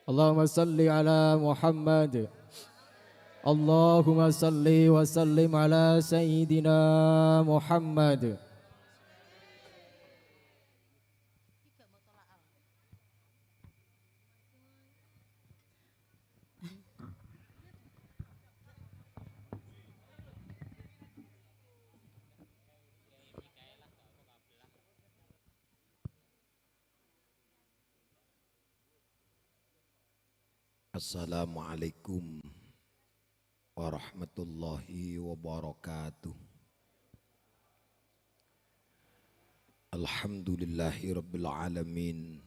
اللهم صل على محمد. اللهم صل وسلم على سيدنا محمد. Assalamualaikum warahmatullahi wabarakatuh. Alhamdulillahi rabbil alamin.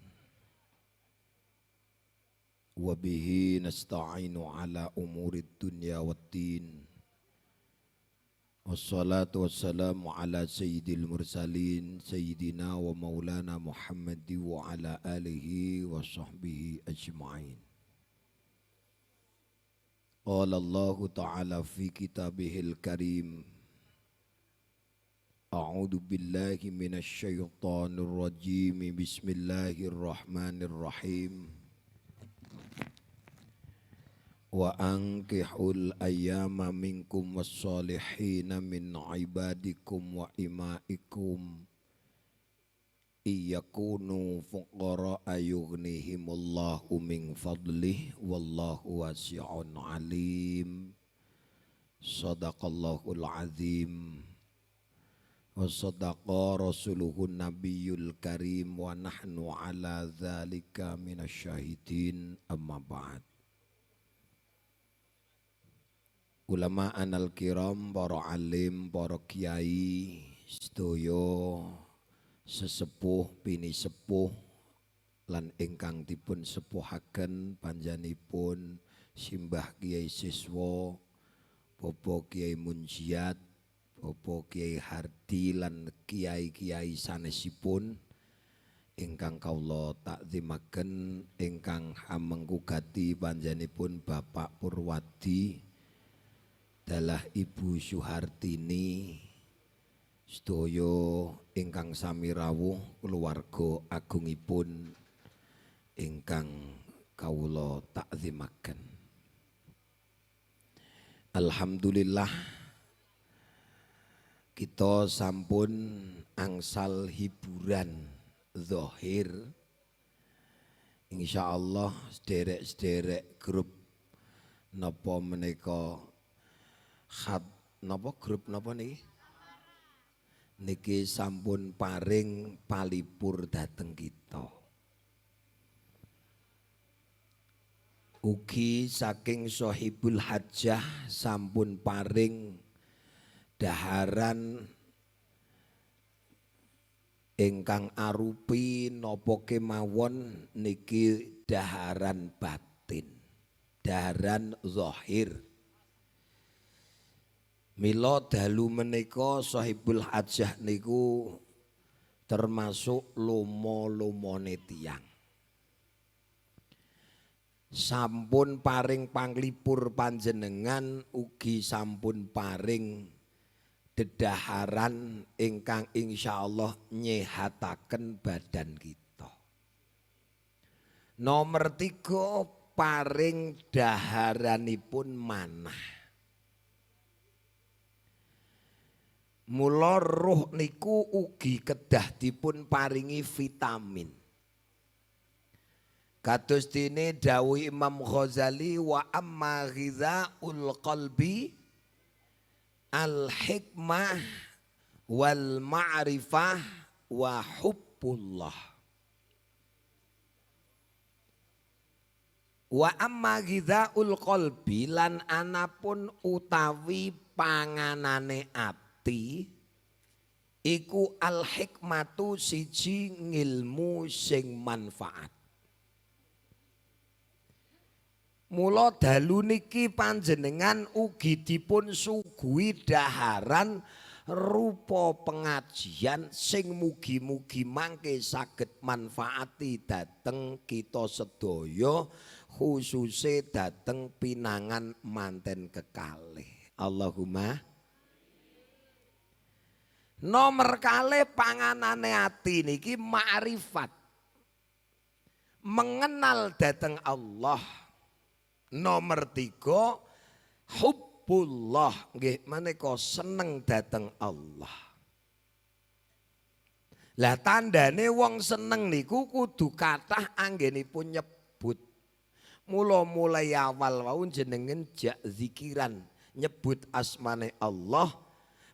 Wabihi nasta'inu ala umurid dunya waddin. Wassalatu wassalamu ala sayyidil mursalin sayyidina wa maulana Muhammadi wa ala alihi wa sahbihi ajma'in. Qala Allah Ta'ala fi kitabihil karim. A'udhu billahi minasy syaithanir rajim. Bismillahirrahmanirrahim. Wa ankihul ayyama minkum wassalihina min ibadikum wa imaikum iyakunu fuqara ayughnihimullahu min fadlih wallahu wasi'un alim. Sadaqallahul azim wa sadaqa rasuluhun nabiyul karim wa nahnu ala dzalika minasyahidin amma ba'd. Ulama anal kiram, para alim, para kiai sedaya sesepuh bini sepuh lan ingkang dipun sepuhaken panjenipun simbah Kiai Siswa, Bapak Kiai Munjiat, Bapak Kiai Hardi lan kiai-kiai sanesipun ingkang kawula takzimaken, ingkang hamenggugati panjenipun Bapak Purwadi dalah Ibu Suhartini, sedaya ingkang sami rawuh keluarga agungipun ingkang kawula takzimaken. Alhamdulillah kita sampun angsal hiburan zahir. Insyaallah sederek-sederek grup napa menika napa grup napa niki sampun paring palipur dateng kita. Ugi saking Sohibul Hajjah sampun paring daharan ingkang arupi napa kemawon niki daharan batin, daharan zahir. Mila dalu menika Sohibul Hajjah niku termasuk lomo-lomone tiyang. Sampun paring panglipur panjenengan ugi sampun paring dedaharan ingkang insyaallah nyehataken badan kita. Nomor 3 paring daharanipun manah. Mula ruh niku ugi kedah dipun paringi vitamin. Kados dene dawuh Imam Ghazali, wa amma ghizaul qalbi al hikmah wal ma'rifah wa hubbullah. Wa amma ghizaul qalbi lan anapun utawi panganane iku al hikmatu siji ngilmu sing manfaat. Mula dalu niki panjenengan ugi dipun suguhi daharan rupa pengajian sing mugi-mugi mangke saged manfaati dateng kita sedaya, khususe dateng pinangan manten kekalih. Allahumma. Nomor kalih panganane ati niki ma'rifat. mengenal dateng Allah. Nomor 3 hubbullah, nggih menika seneng dateng Allah. Lah tandane wong seneng niku kudu kathah anggenipun nyebut. Mula mulai awal wau jenengan jak zikiran nyebut asmane Allah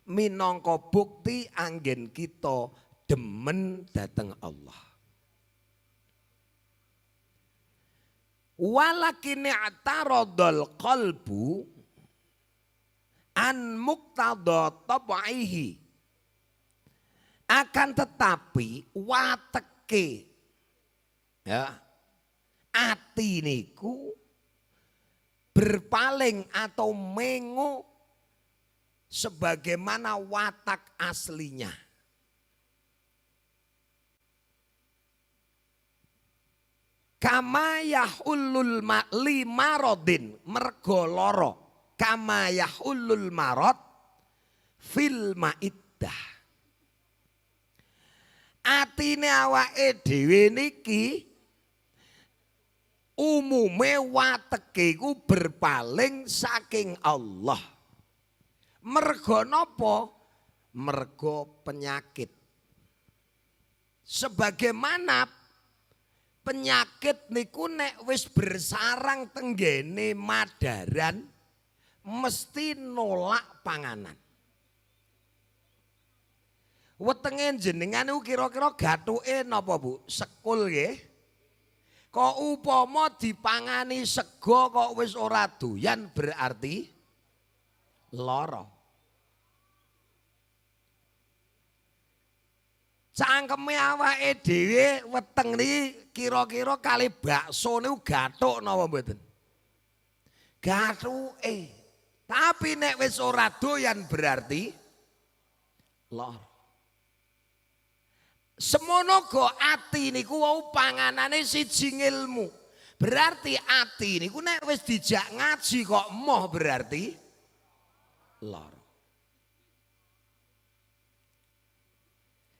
minangka bukti anggen kita demen dateng Allah. Walakin i'taradal qalbu an muqtada tab'ihi, akan tetapi wateke ya ati niku berpaling atau mengo sebagaimana watak aslinya. Kama yahullul limarodin mergo lara, kama yahullul marad fil maiddah. Atine awake dhewe niki umume wateke ku berpaling saking Allah. Mergo napa? Mergo penyakit. Sebagaimana penyakit niku nek wis bersarang tenggene madaran mesti nolak panganan. Wetenge jenengan niku kira-kira gathuke napa Bu? Sekul nggih. Kok upama dipangani sego kok wis ora doyan berarti lara. Cangkeme awake dhewe weteng niki kira-kira kali bakso niku gathuk napa mboten? Gathuke. Tapi nek wis ora doyan berarti lara. Semono go ati niku wau panganane siji ngilmu. Berarti ati niku nek wis dijak ngaji kok emoh berarti lara.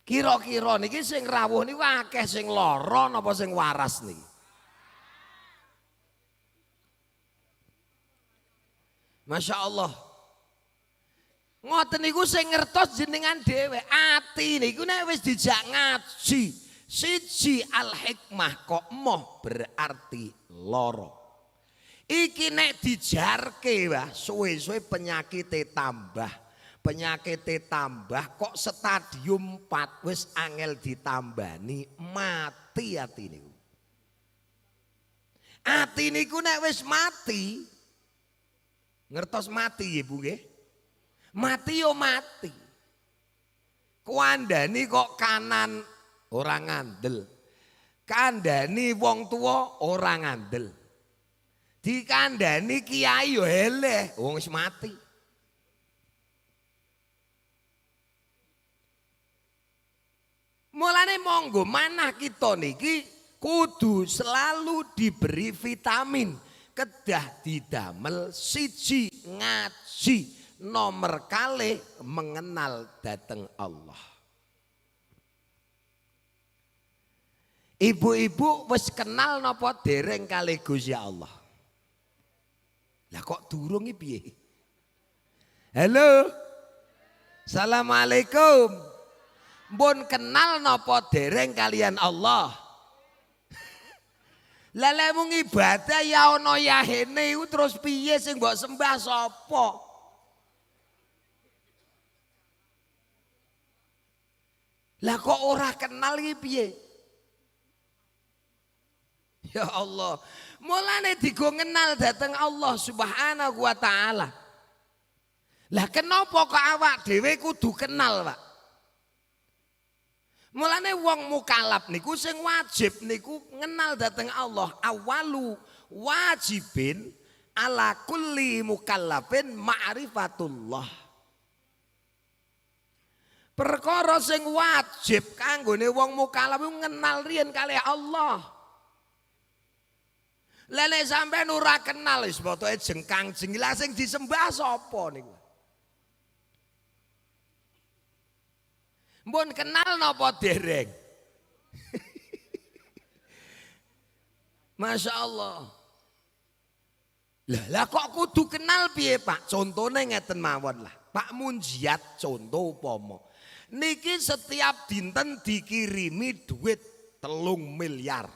Kira-kira niki sing rawuh niku akeh sing lara napa sing waras niki? Masya Allah. Ngoten niku sing ngertos jenengan dhewe. Ati niku nek wis dijak ngaji siji al-hikmah kok emoh berarti lara. Iki nek dijarke wah suwe-suwe penyakite tambah. Penyakite tambah kok stadium 4 wis angel ditambani mati ati niku. Ati niku nek wis mati ngertos mati ya Bu nggih. Mati yo mati. Kuandani kok kanan ora ngandel. Kandani wong tua ora ngandel. Dikandani kiai yo eleh wong wis mati. Mulane monggo manah kita niki kudu selalu diberi vitamin, kedah didamel siji ngaji, nomor kalih mengenal dateng Allah. Ibu-ibu wis kenal napa dereng kalih Gusti Allah? Lah kok durung iki piye? Halo. Assalamualaikum. Mbon kenal napa dereng kalian Allah? Lah lek mung ibadah ya ana yahene iku terus piye sing mbok sembah sapa? Lah kok ora kenal iki piye? Ya Allah, mulane digo ngenal dateng Allah Subhanahu wa taala. Lah kenapa kok awak dhewe kudu kenal, Pak? Mulane wong mukalaf niku sing wajib niku ngenal dateng Allah. Awalu wajibin ala kulli mukallafin ma'rifatullah. Perkara sing wajib kanggone wong mukalaf iku ngenal riyen kalih Allah. Lah nek sampean ora kenal wis pokoke jengkang jengilah sing disembah sapa niku? Mbon kenal napa dereng? Masya Allah. Lah kok kudu kenal piye Pak? Contone ngeten mawon lah. Pak Munjiat contoh upama. Niki setiap dinten dikirimi duit 3 miliar.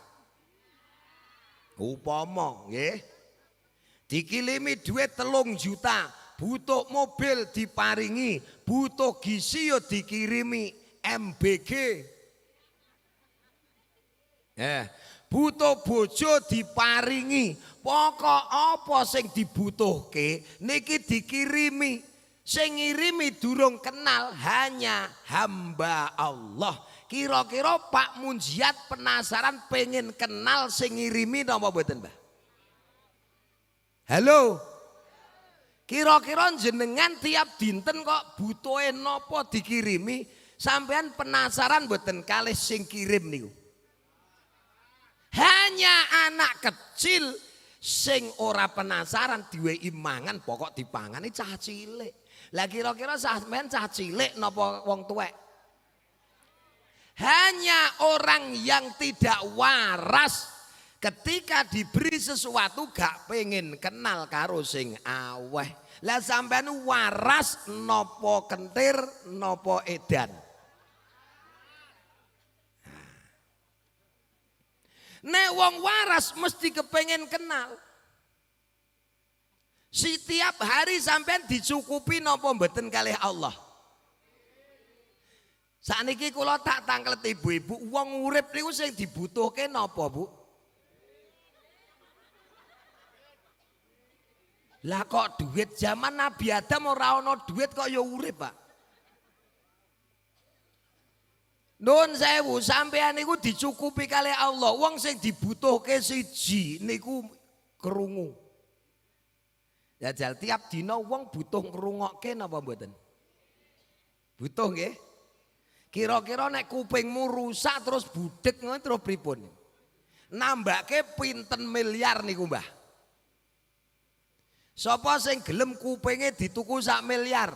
Upama nggih. Dikirimi duit 3 juta. Butuh mobil diparingi, butuh gizi yo dikirimi MBG. Butuh bojo diparingi. Pokok apa sing dibutuhke niki dikirimi. Sing ngirimi durung kenal, hanya hamba Allah. Kira-kira Pak Munjiat penasaran pengen kenal sing ngirimi napa mboten, Mbah? Halo. Kira-kira jenengan tiap dinten kok butuhe napa dikirimi, sampean penasaran mboten kalih sing kirim niku? Hanya anak kecil sing ora penasaran diwehi mangan, pokok dipangani cah cilik. Lah kira-kira sampean cah cilik napa wong tuwek? Hanya orang yang tidak waras ketika diberi sesuatu gak pengen kenal karo sing aweh. Lah sampean waras nopo kentir nopo edan. Nek wong waras mesti kepengen kenal. Setiap hari sampean dicukupi nopo mboten kalih Allah. Sakniki kula tak tanglet ibu-ibu, wong urip niku sing dibutuhke napa, Bu? Lah kok duit zaman Nabi Adam ora ana duit kok ya urip, Pak. Nun sewu sampean niku dicukupi kali Allah. Wong sing dibutuhke siji niku krungu. Jajal tiap dina wong butuh ngrungokke napa mboten? Butuh nggih. Kira-kira nek kupingmu rusak terus budek ngono terus pripun? Nambahke pinten miliar niku, Mbah? Sapa sing gelem kupinge dituku 1 miliar?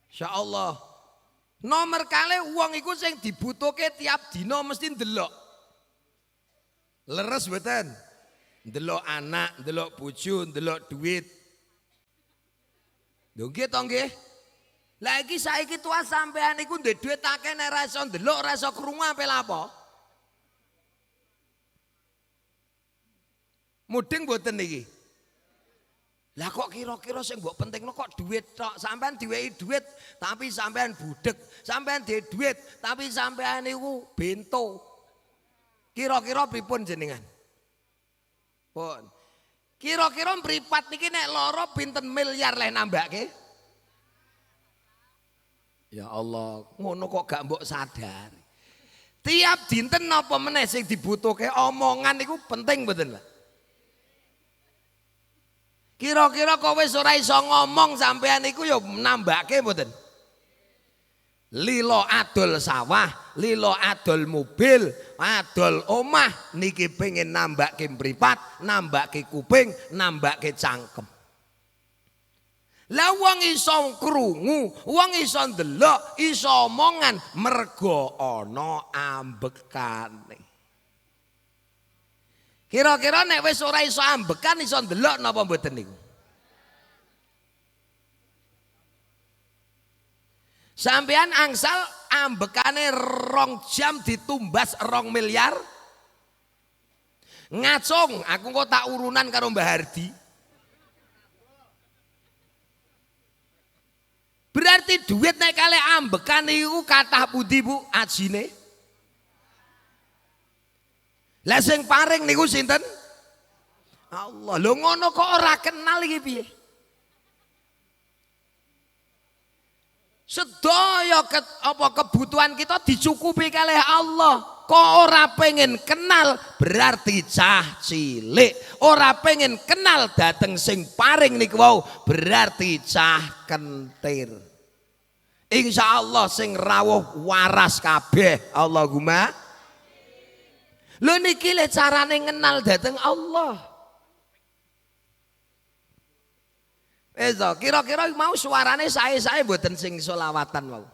Insyaallah. Nomor kalih wong iku sing dibutuhke tiap dina mesti ndelok. Leres mboten? Ndelok anak, ndelok bojo, ndelok duit. Lho nggih to nggih? Lah iki saiki tuwa sampean iku ndek duit akeh nek ora iso ndelok, ora iso krungu ape lapo? Mudeng mboten niki? Lah kok kira-kira sing mbok pentingno kok duit tok. Sampean diwehi duit tapi sampean budek. Sampean duwe duit tapi sampean niku bento. Kira-kira pripun jenengan? Pun. Kira-kira mripat niki nek lara pinten miliar leh nambahke? Ya Allah, ngono kok gak mbok sadari. Tiap dinten napa meneh sing dibutuhke omongan niku penting mboten, Pak? Kira-kira kowe wis ora iso ngomong sampean iku ya nambahke mboten? Lilo adol sawah, lilo adol mobil, adol omah niki pengen nambahke mripat, nambahke kuping, nambahke cangkem. Lah wong iso krungu, wong iso ndelok, iso omongan mergo ana ambekane. Kira-kira nek wis ora iso ambekan iso ndelok napa mboten niku? Sampean angsal ambekane 2 jam ditumbas 2 miliar. Ngacung, aku kok tak urunan karo Mbah Hardi. Berarti duit nek kali ambekan niku kathah pundi, Bu, ajine? Lah sing paring niku sinten? Allah. Lho ngono kok ora kenal iki piye? Sedaya kebutuhan kita dicukupi kalih Allah. Kok ora pengen kenal berarti cah cilik. Ora pengen kenal dateng sing paring niku wau berarti cah kentir. Insyaallah sing rawuh waras kabeh. Allahumma. Lho niki le carane ngenal dateng Allah. Kira-kira mau suarane sae-sae mboten sing selawatan mau.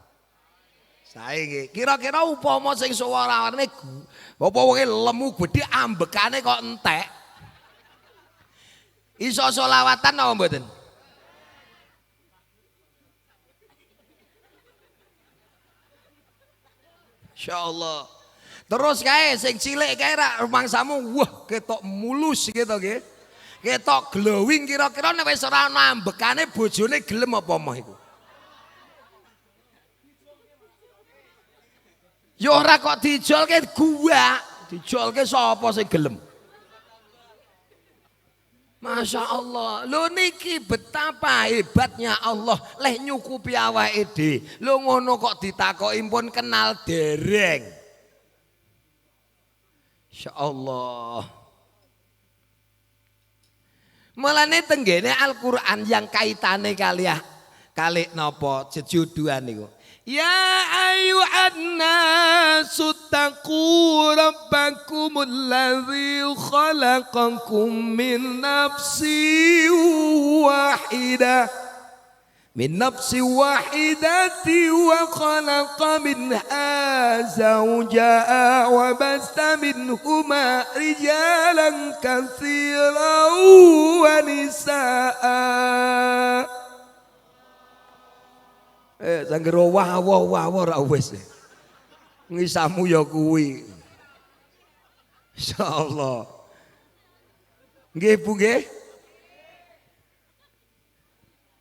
Saiki kira-kira upama sing suwarane apa wonge lemu gedhe ambekane kok entek. Iso selawatan apa mboten? Insyaallah. Terus kae sing cilik kae ra rumangsamu wah ketok mulus gitu nggih. Ketok glowing kira-kira nek wis ora ana ambekane bojone gelem apa moh iku? Ya ora kok dijolke gua, dijolke sapa sing gelem? Masya Allah, lo niki betapa hebatnya Allah leh nyukupi awake dhewe. Lo ngono kok ditakoki pun kenal dereng. Masya Allah. Mulane tenggene Al-Qur'an yang kaitane kali napa jejuduan niku. Ya ayuhan nasu taqu rabbakumul ladzi khalaqakum min nafsin wahidah wa khalaqa minha zawjaha wa basta minhuma rijalan katsiran wa nisaa. Sangger wah ra wis. Ngisamu ya kuwi. Insyaallah. Nggih Bu nggih.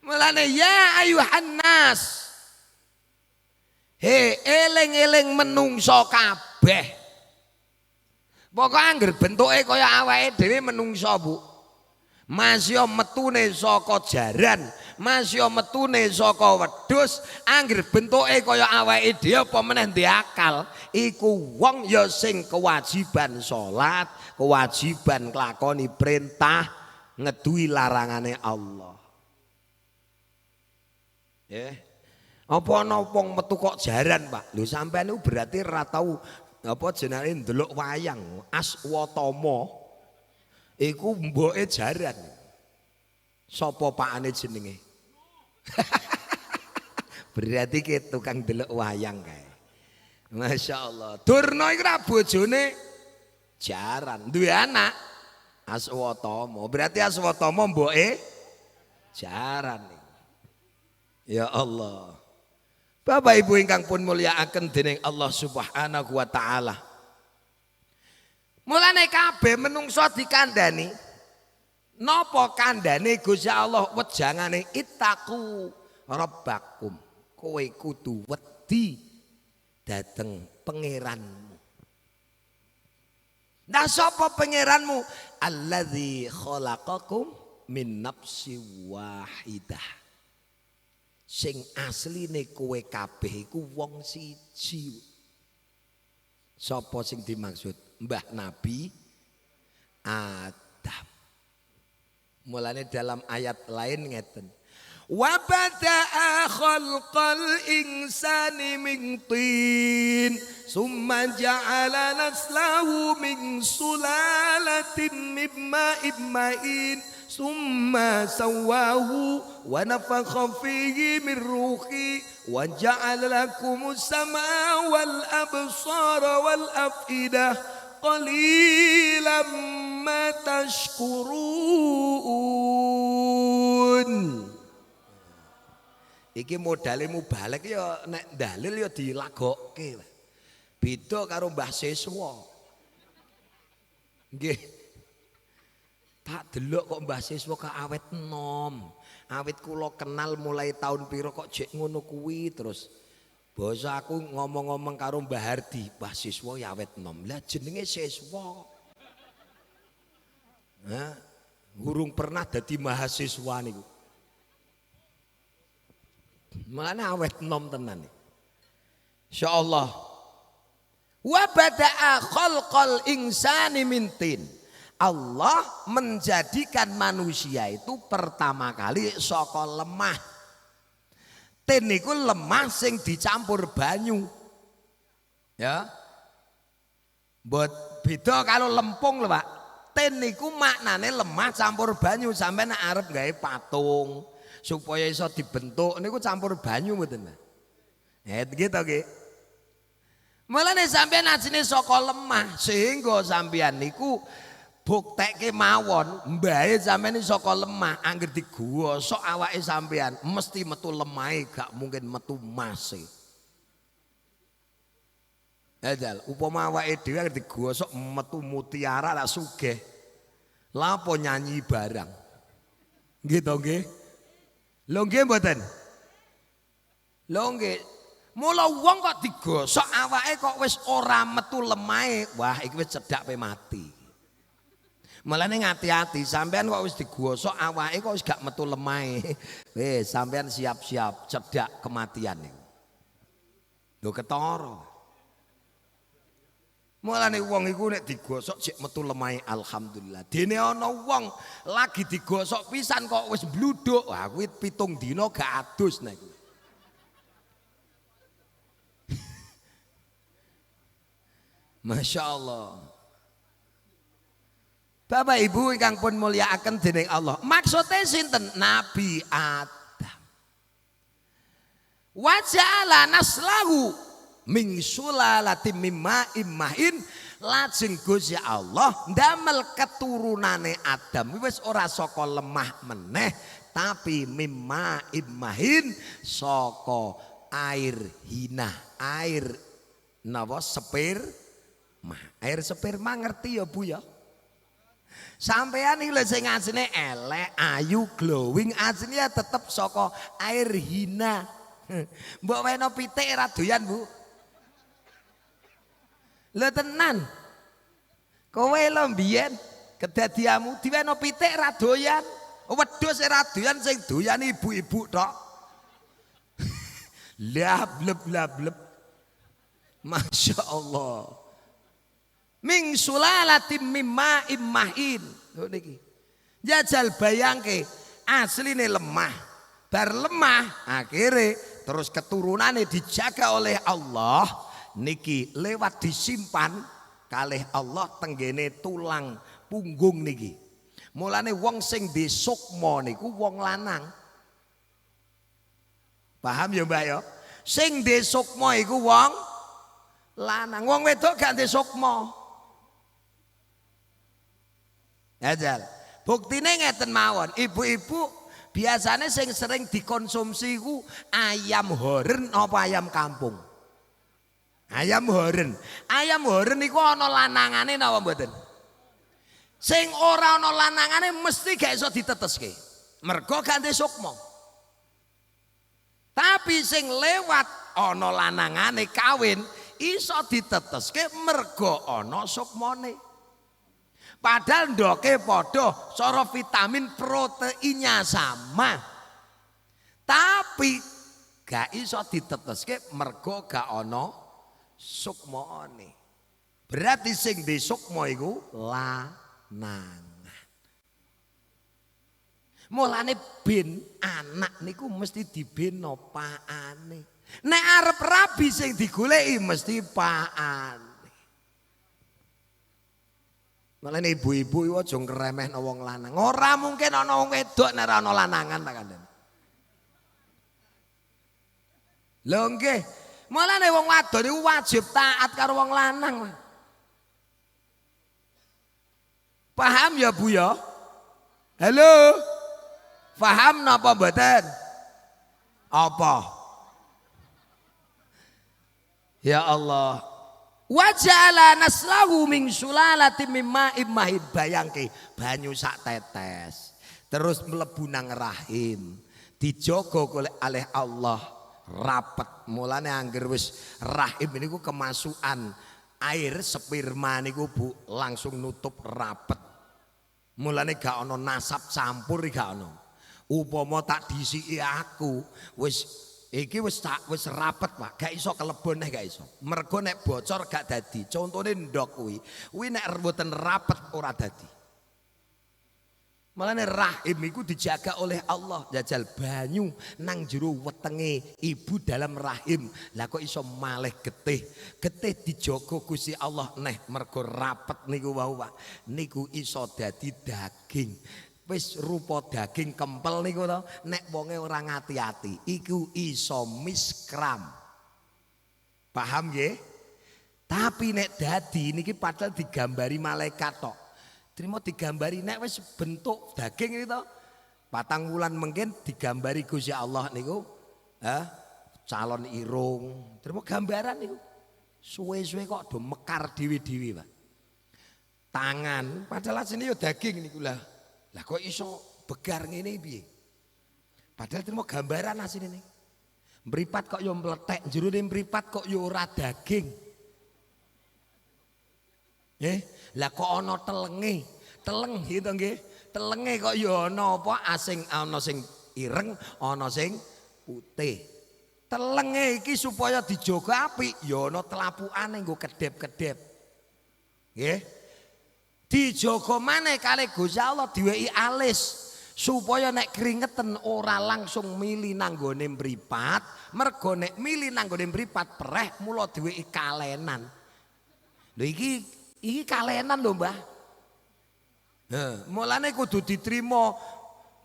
Mulane ya ayuhan nas. He eling-eling menungso kabeh. Pokoke angger bentuke kaya awake dhewe menungso Bu. Masya metune saka jaran, masya metune saka wedhus, angger bentuke kaya awake dhewe apa meneh ndek akal, iku wong ya sing kewajiban salat, kewajiban nglakoni perintah, ngeduwi larangane Allah. Apa ana wong metu kok jaran, Pak? Lho sampean niku berarti ora tau apa jenenge ndelok wayang, Aswatama. Iku mboke jaran. Sapa pakane jenenge? Berarti ki tukang delok wayang kae. Masya Allah. Durna iku ra bojone jaran, duwe anak Aswatama. Berarti Aswatama mboke jaran. Ya Allah. Bapak Ibu ingkang pun mulyakaken dening Allah Subhanahu wa taala. Mulane kabeh menungso dikandani. Napa kandhane Gusti Allah wejangane ittaqu rabbakum. Kowe kudu wedi dhateng pangeranmu. Nah sapa pangeranmu? Allazi khalaqakum min nafsi wahidah. Sing asline kowe kabeh iku wong siji. Sapa sing dimaksud? Mbah Nabi Adam. Mulane dalam ayat lain ngeten. Wa bada'a khalqal insani min tin summa ja'ala naslahu min sulalatin min ma'in ma'in summa sawwahu wa nafakha fihi min ruhi wa ja'ala lakumus sam'a wal absara wal afidah qalilan ma tashkurun. Iki modale mubalek ya nek dalil ya dilagokke. Beda karo Mbah Siswa. Nggih. Tak delok kok Mbah Siswa ka awet enom. Awit kula kenal mulai tahun piro kok jek ngono kuwi terus. Basa aku ngomong-ngomong karo Mbah Hardi, Mbah Siswa ya awet enom. Lah jenenge Siswa. Nah, urung pernah dadi mahasiswa niku. Mulane awet enom tenan. Insyaallah. Wa bada'a khalqal insani min tin. Allah menjadikan manusia itu pertama kali saka lemah. Tin niku lemah sing dicampur banyu. Ya. Beda kalau lempung lho, Pak. Tin niku maknane lemah campur banyu, sampeyan arep gawe patung supaya iso dibentuk niku campur banyu mboten. Gitu nggih. Mulane sampean ajine saka lemah sehingga sampean niku buktekke mawon mbahe sampean saka lemah angger digosok awake sampean mesti metu lemahe gak mungkin metu mase. Edal upama awake dhewe angger digosok metu mutiara ra sugih. Lapo nyanyi barang. Nggih to nggih? Lho nggih mboten? Lho nggih. Mula wong kok digosok awake kok wis ora metu lemahe, wah iki wis cedhak pe mati. Mulane ngati-ati sampean kok wis digosok awake kok wis gak metu lemahe. Wis sampean siap-siap cedhak kematian niku. Lho ketara. Mulane wong iku nek digosok sik metu lemahe alhamdulillah. Dene ana wong lagi digosok pisan kok wis bluduk. Wah kuwi 7 dina gak adus nek. Masya Allah. Bapak Ibu ingkang pun mulyakaken dening Allah. Maksudnya sinten? Nabi Adam. Wa ja'ala naslahu min sulalatin mim ma'in mahin. Lajeng Gusti Allah ndamel keturunane Adam wis ora saka lemah meneh tapi mim ma'in mahin saka air hina, air napa air sperma ngerti ya Bu ya. Sampean iki lho sing asline elek, ayu, glowing asline ya tetep saka air hina. Mbok weno pitik ora doyan Bu. Lho tenan. Kowe lho mbiyen kedadiamu diweno pitik ora doyan. Wedhus ora doyan sing doyan ibu-ibu tok. Lableb. Masya Allah. Min sulalatin mimma immahin. Niki. Jajal bayangke asline lemah. Bar lemah akhirnya terus keturunannya dijaga oleh Allah. Niki lewat disimpan kalih Allah tenggene tulang punggung niki. Mulane wong sing di sukma niku wong lanang. Paham ya Mbak ya? Sing di sukma iku wong lanang. Wong wedok gak di sukma. Jajal. Buktine ngeten mawon, ibu-ibu biasanya sing sering dikonsumsi ku ayam horen apa ayam kampung? Ayam horen. Ayam horen iku ana lanangane napa mboten? Sing ora ana lanangane mesti gak iso diteteske. Mergo gak ndek sukma. Tapi sing lewat ana lanangane kawin iso diteteske mergo ana sukmane. Padahal ndoke padha cara vitamin proteinnya sama. Tapi gak iso diteteske mergo gak ana sukmane. Berarti sing di sukma iku lanangan. Mulane ben anak niku mesti dibeno pakane. Nek arep rabi sing digoleki mesti pakane. Mulane ibu-ibu iku aja ngremehno wong lanang. Ora mungkin ana wong wedok nek ora ana lanangan ta kandhen. Lho nggih. Mulane wong wadon iku wajib taat karo wong lanang. Paham ya Bu ya? Halo. Paham napa mboten? Apa? Ya Allah. Wa ja'ala naslahu min sulalatin mim ma'in mahin. Bayangke banyu sak tetes. Terus mlebu nang rahim. Dijogo oleh Allah rapet. Mulane angger wis rahim niku kemasukan air sperma niku Bu langsung nutup rapet. Mulane gak ana nasab campur gak ana. Upama tak disiki aku wis iki wis rapet Pak, gak iso kelebon gak iso. Mergo nek bocor gak dadi. Contone ndok kuwi nek mboten rapet ora dadi. Malane rahim iku dijaga oleh Allah. Jajal banyu nang jero wetenge ibu dalam rahim. Lah kok iso malih getih. Getih dijaga Gusti Allah neh mergo rapet niku wau Pak. Niku iso dadi daging. Wis rupa daging kempel niku to, nek wonge ora ngati-ati iku iso miskram. Paham nggih? Tapi nek dadi niki padahal digambari malaikat tok. Trimo digambari nek wis bentuk daging iki to. 4 wulan mungkin digambari Gusti Allah niku. Calon irung. Trimo gambaran niku. Suwe-suwe kok do mekar dhewe-dhewe, Pak. Tangan padahal asline yo daging niku lah. Lah kok iso begar ngene piye? Padahal trimo gambaran asline. Mripat kok yo mletek, jerone mripat kok yo ora daging. Lah kok ana telenge? Teleng gitu nggih. Telenge kok yo ana apa asing ana sing ireng, ana sing putih. Telenge iki supaya dijaga apik ya ana telapukane nggo kedep-kedep. Nggih. Dijaga maneh kalih Gusti Allah diweki alis. Supaya nek keringetan ora langsung mili nanggone mripat, mergo nek mili nanggone mripat pereh mula diweki kalenan. Lho iki kalenan lho, Mbah. Mulane kudu diterima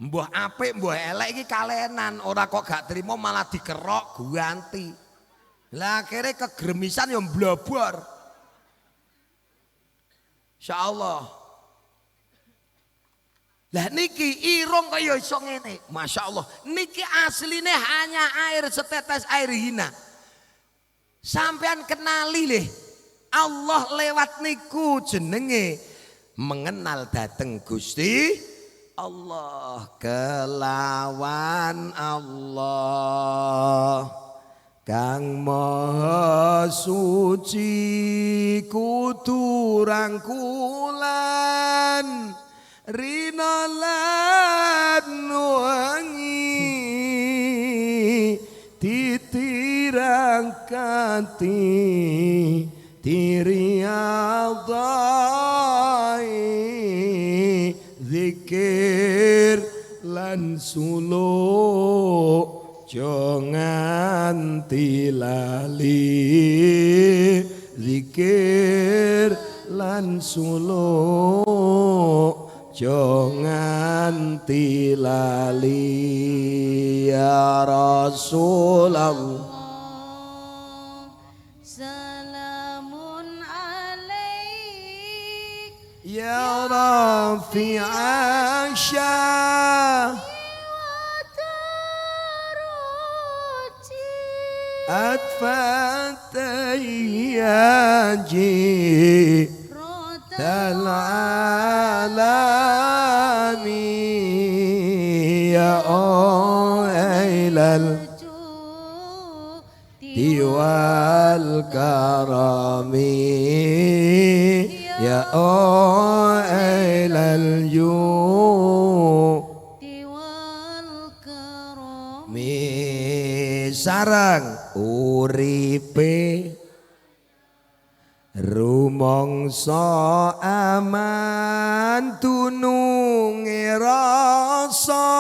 mbah apik mbah elek iki kalenan, ora kok gak trimo malah dikerok ganti. Lah akhire kegremisan ya mblobor. Insyaallah. Lah niki irung kaya iso ngene. Masya Allah. Niki asline hanya air setetes air hina. Sampean kenali leh. Allah lewat niku jenenge mengenal dateng Gusti Allah. Kelawan Allah Kang Maha Suci kudu rangkulan Rina lan wangi titirangkati tiriadai zikir lan suluk jangan tilali zikir lan suluk jangan tilali ya Rasulullah. Salamun alaik ya Rafi Aisyah atfatayyaji alami ya ailal diwal karami ya ailal diwal karami sarang uripe rumangsa aman tununge rasa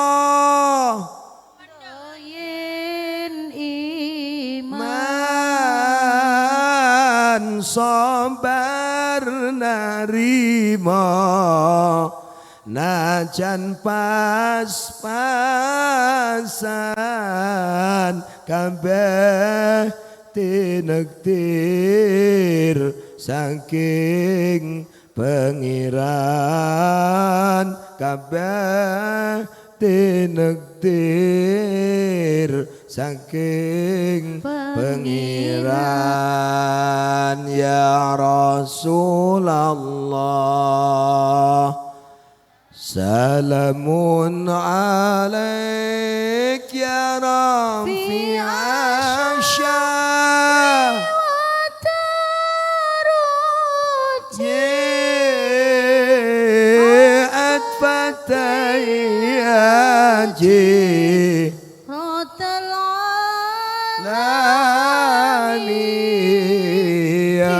yen iman sabar narima najan pas-pasan kabeh tinektir saking pengiran kabeh tinektir saking pengiran ya Rasulullah salamun alaik ya Rafi Aisyah fatayyaji rotal alami ya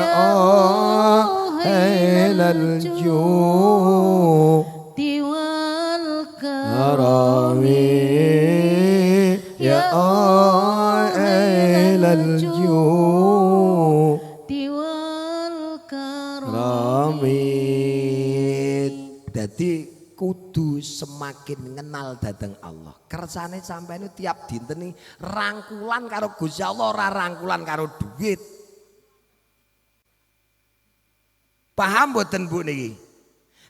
ahlal ju diwal karami ya ahlal ju diwal karami. Dadi kudu semakin ngenal dateng Allah. Kersane sampeyan tiap dinten rangkulan karo Gusti Allah ora rangkulan karo duit. Paham mboten Bu niki?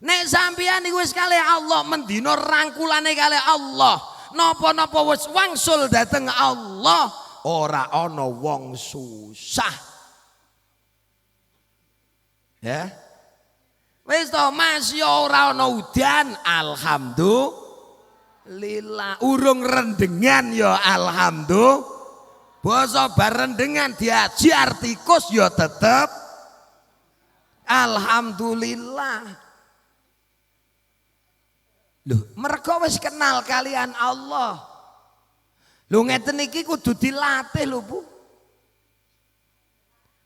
Nek sampeyan niku wis kalih Allah mendina rangkulane kalih Allah, napa-napa wis wangsul dhateng Allah, ora ana wong susah. Ya. Wis to Mas ya ora ana udan, alhamdulillah. Urung rendengan ya alhamdulillah. Basa barendengan diaji artikus ya tetep alhamdulillah. Lho, mergo wis kenal kalian Allah. Lho ngeten iki kudu dilatih lho Bu.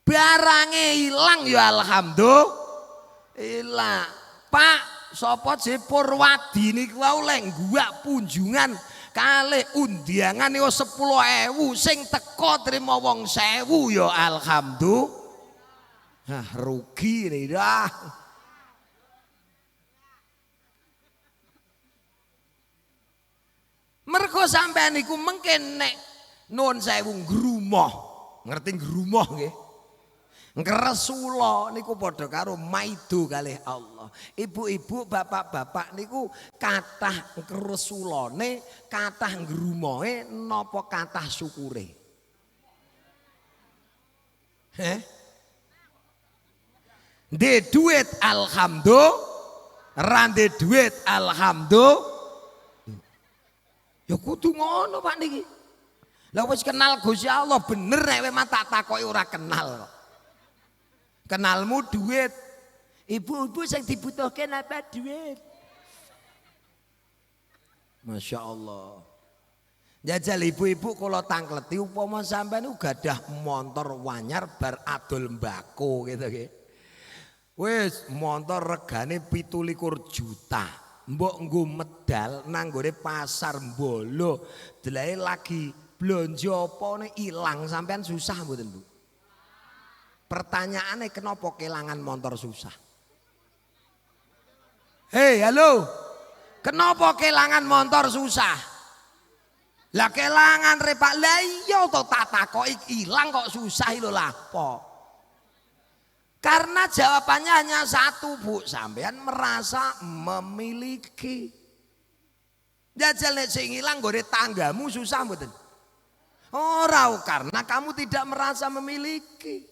Barange ilang ya alhamdulillah. Pak, sapa je Purwadi niku wau lek guak punjungan kalih undiangan niku 10.000 sing teko trimo wong 1.000 ya alhamdulillah. Nah, rugi nih dah. Mergo sampean niku mengke nek nuwun sewu ngrumoh. Ngerti ngrumoh nggih? Ngresula niku padha karo maido kalih Allah. Ibu-ibu, bapak-bapak niku kathah ngresulane, kathah ngrumohe napa kathah syukure? Ndek duit alhamdulillah, ra ndek duit alhamdulillah. Ya kudu ngono Pak niki. Lah wis kenal Gusti Allah bener nek kowe mah tak takoki ora kenal kok. Kenalmu duit. Ibu-ibu sing dibutuhke apa duit. Masya Allah. Jajal ibu-ibu kula tangkleti upama sampean gadah montor wanyar bar adol mbako gitu nggih. Wis montor regane 17 juta. Mbok nggo medal nang nggone pasar Mbolo, deleke lagi blonjo apa ilang sampean susah mboten Bu? Pertanyaane kenapa kelangan motor susah? Hei, halo. Kenapa kelangan motor susah? Lah kelangan repak lah iya to tak takoki ilang kok susah lho lah apa? Karena jawabannya hanya satu Bu, sampean merasa memiliki. Jajal nek sing ilang nggone tanggamu susah mboten? Ora, karena kamu tidak merasa memiliki.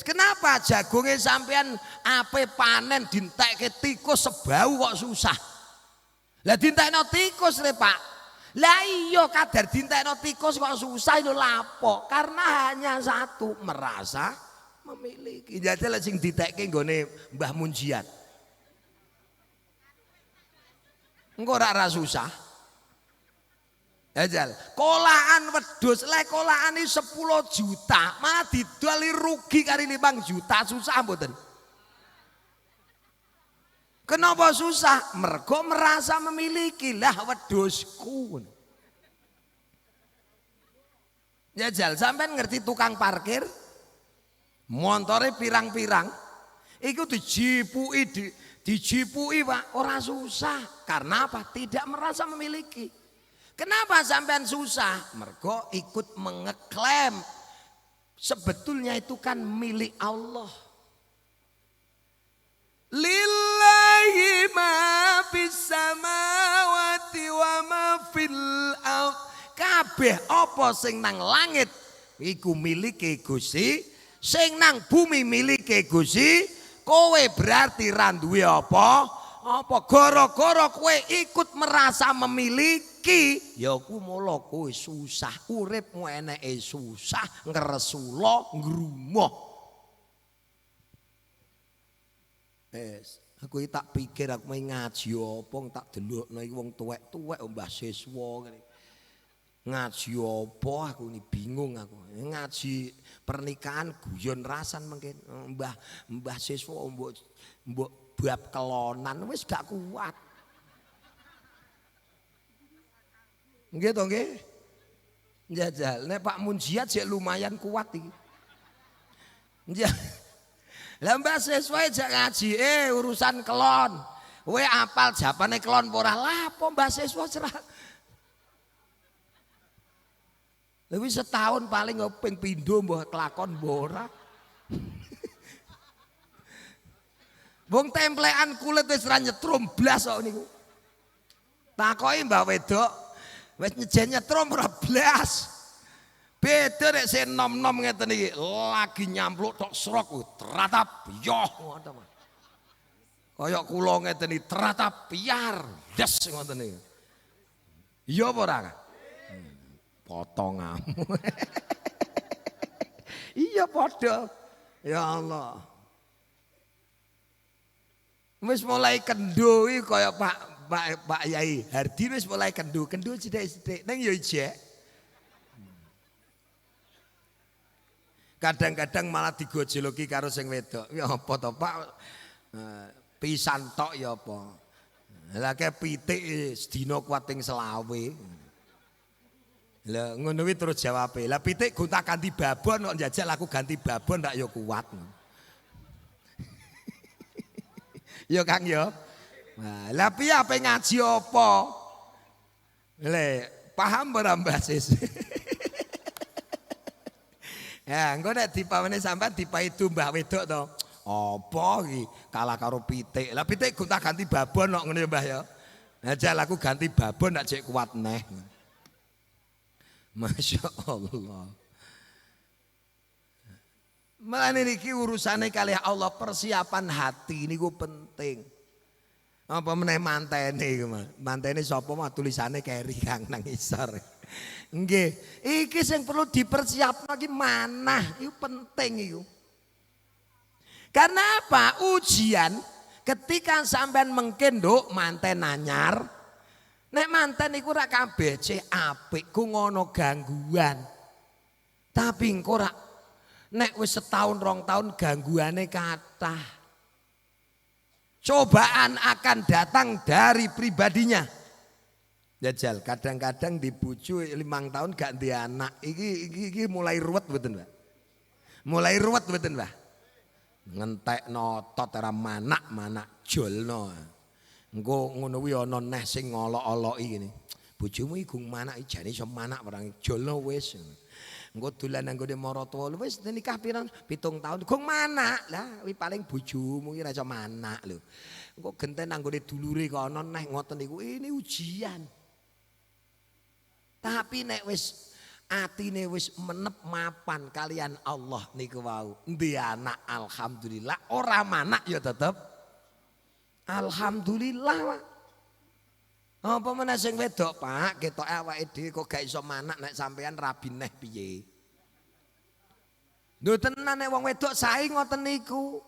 Kenapa jagungnya sampean ape panen dintekke tikus sebau kok susah? Lah dintekno tikus le Pak. Lah iya kadar dintekno tikus kok susah lho lapo? Karena hanya satu, merasa memiliki. Jadi lek sing ditekke nggone Mbah Munjiat. Engko ora susah. Jajal, kolaan wedhus lek kolaan iki 10 juta, malah didol rugi kali 5 juta, susah mboten? Kenapa susah? Mergo merasa memiliki lah wedhusku. Jajal, sampean ngerti tukang parkir? Montore pirang-pirang. Iku dijipuki Pak, ora susah. Karena apa? Tidak merasa memiliki. Kenapa sampean susah? Mergo ikut mengeklaim. Sebetulnya itu kan milik Allah. Lillahi ma fis samawati wa ma fil ardh. Kabeh apa sing nang langit iku milike Gusti, sing nang bumi milike Gusti. Kowe berarti ra duwe apa? Apa gara-gara kowe ikut merasa memiliki, ya ku mula kowe susah, uripmu eneke susah, ngresula ngrumoh. Aku tak pikir aku main ngaji apa tak delokno iki wong tuwek-tuwek Mbah Siswa ngene. Ngaji apa aku ini bingung aku. Ngaji pernikahan guyon rasan mungkin Mbah Siswa mbok bab kelonan wis gak kuat. Nggih to nggih. Njajal nek Pak Munjiat sik lumayan kuat iki. Lah Mbah Siswa jak ngaji urusan kelon. Kowe apal japane kelon ora lah apa Mbah Siswa cerah. Lebih setahun paling ping pindho mbah kelakon mbah ora. Wong templekan kulit wis ra nyetrum blas kok niku. Takoki Mbak wedok, wis nyejen nyetrum ora blas. Beda nek sing nom-nom ngeten iki, lagi nyampluk tok srok teratap yoh ngoten. Kaya kula ngeten iki teratap piar, des ngoten iki. Iya apa ora? Potonganmu. Iya padha. Ya Allah. Wis mulai kendo iki kaya Pak Yai Hardi wis mulai kendo sithik-sithik ning ya ijek. Kadang-kadang malah digojoloki karo sing wedok. Ya apa to Pak? Pisan tok ya apa? Lah kek pitik sedina kuat ping 20. Lah ngono kuwi terus jawabe. Lah pitik gonta ganti babon kok njajal aku ganti babon ndak ya kuat. Ya Kang ya. Nah, lah piye ape ngaji apa? Le, paham ora Mbah Sis? Ya, engko nek dipawene sampean dipaidu Mbah wedok to. Apa iki kalah karo pitik. Lah pitik gonta ganti babon kok ngono ya Mbah ya. Ajal aku ganti babon ndak cek kuat neh. Masya Allah. Mulane niki urusane kalih Allah, persiapan hati niku penting. Apa meneh mantene iku, Mas. Mantene sapa mah tulisane keri Kang nang isor. Nggih, iki sing perlu dipersiapno iki manah, iku penting iku. Karena apa? Ujian ketika sampean mengken nduk manten anyar. Nek manten iku ora kabeh cek apik, ku ngono gangguan. Tapi engko ora nek wis setahun 2 tahun gangguane kathah. Cobaan akan datang dari pribadinya. Jajal kadang-kadang dibujuk 5 tahun gak ndek anak. Iki mulai ruwet mboten, Pak? Mulai ruwet mboten, Pak? Ngentekno tot ora manak jolno. Engko ngono kuwi ana neh sing ngolok-oloki ngene. Bojomu iku manak jane iso manak barang jolno wis. Engko dolan nang gone maratuwa wis nikah pirang 7 tahun gong manak. Lah kuwi paling bojomu iki ora iso manak lho. Engko genten nang gone dulure kono neh ngoten niku ini ujian. Tapi nek wis atine wis menep mapan kalian Allah niku wau. Ndek anak alhamdulillah, ora manak ya tetep alhamdulillah, Pak. Apa meneh sing wedok, Pak, ketoke awake dhewe kok gak iso manak nek sampean rabi neh piye. Lho tenan nek wong wedok sae ngoten niku.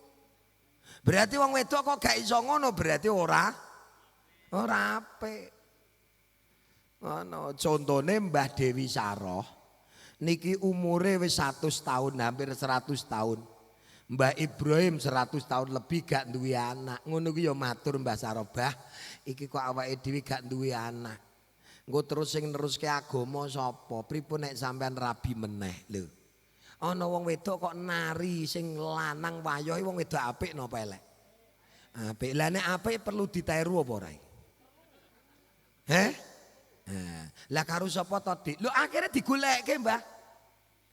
Berarti wong wedok kok gak iso ngono berarti ora apik. Ana contone Mbah Dewi Saroh niki umure wis 100 tahun, hampir 100 tahun. Mbah Ibrahim 100 tahun lebih gak duwe anak. Ngono ki ya matur Mbah Sarobah, iki kok awake dhewe gak duwe anak. Engko terus sing neruske agama sapa? Pripun nek sampean rabi meneh lho. Ana wong wedok kok nari sing lanang wayohe wong wedok apik napa elek? Apik. Lah nek apik perlu ditiru apa ora? Lah karo sapa to, Dik? Lho akhirnya digoleke, Mbah.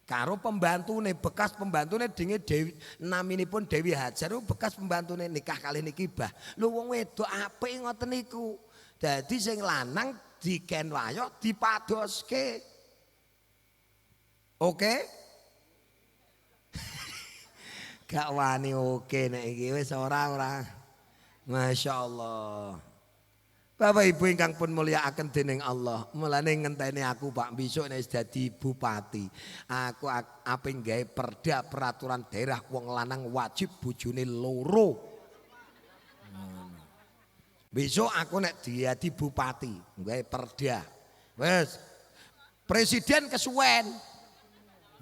Karo pembantune, bekas pembantune dinge Dewi, naminipun Dewi Hajar bekas pembantune nikah kali niki Mbah. Lho wong wedok apik ngoten niku. Dadi sing lanang diken wayo dipadoske. Oke? Gak wani oke nek iki wis ora. Masya Allah. Bapak Ibu ingkang pun mulyakaken dening Allah, mulane ngenteni aku Pak besok nek dadi bupati. Aku aping gawe perda peraturan daerah wong lanang wajib bojone loro. Besok aku nek dadi bupati, gawe perda. Wes presiden kesuwen.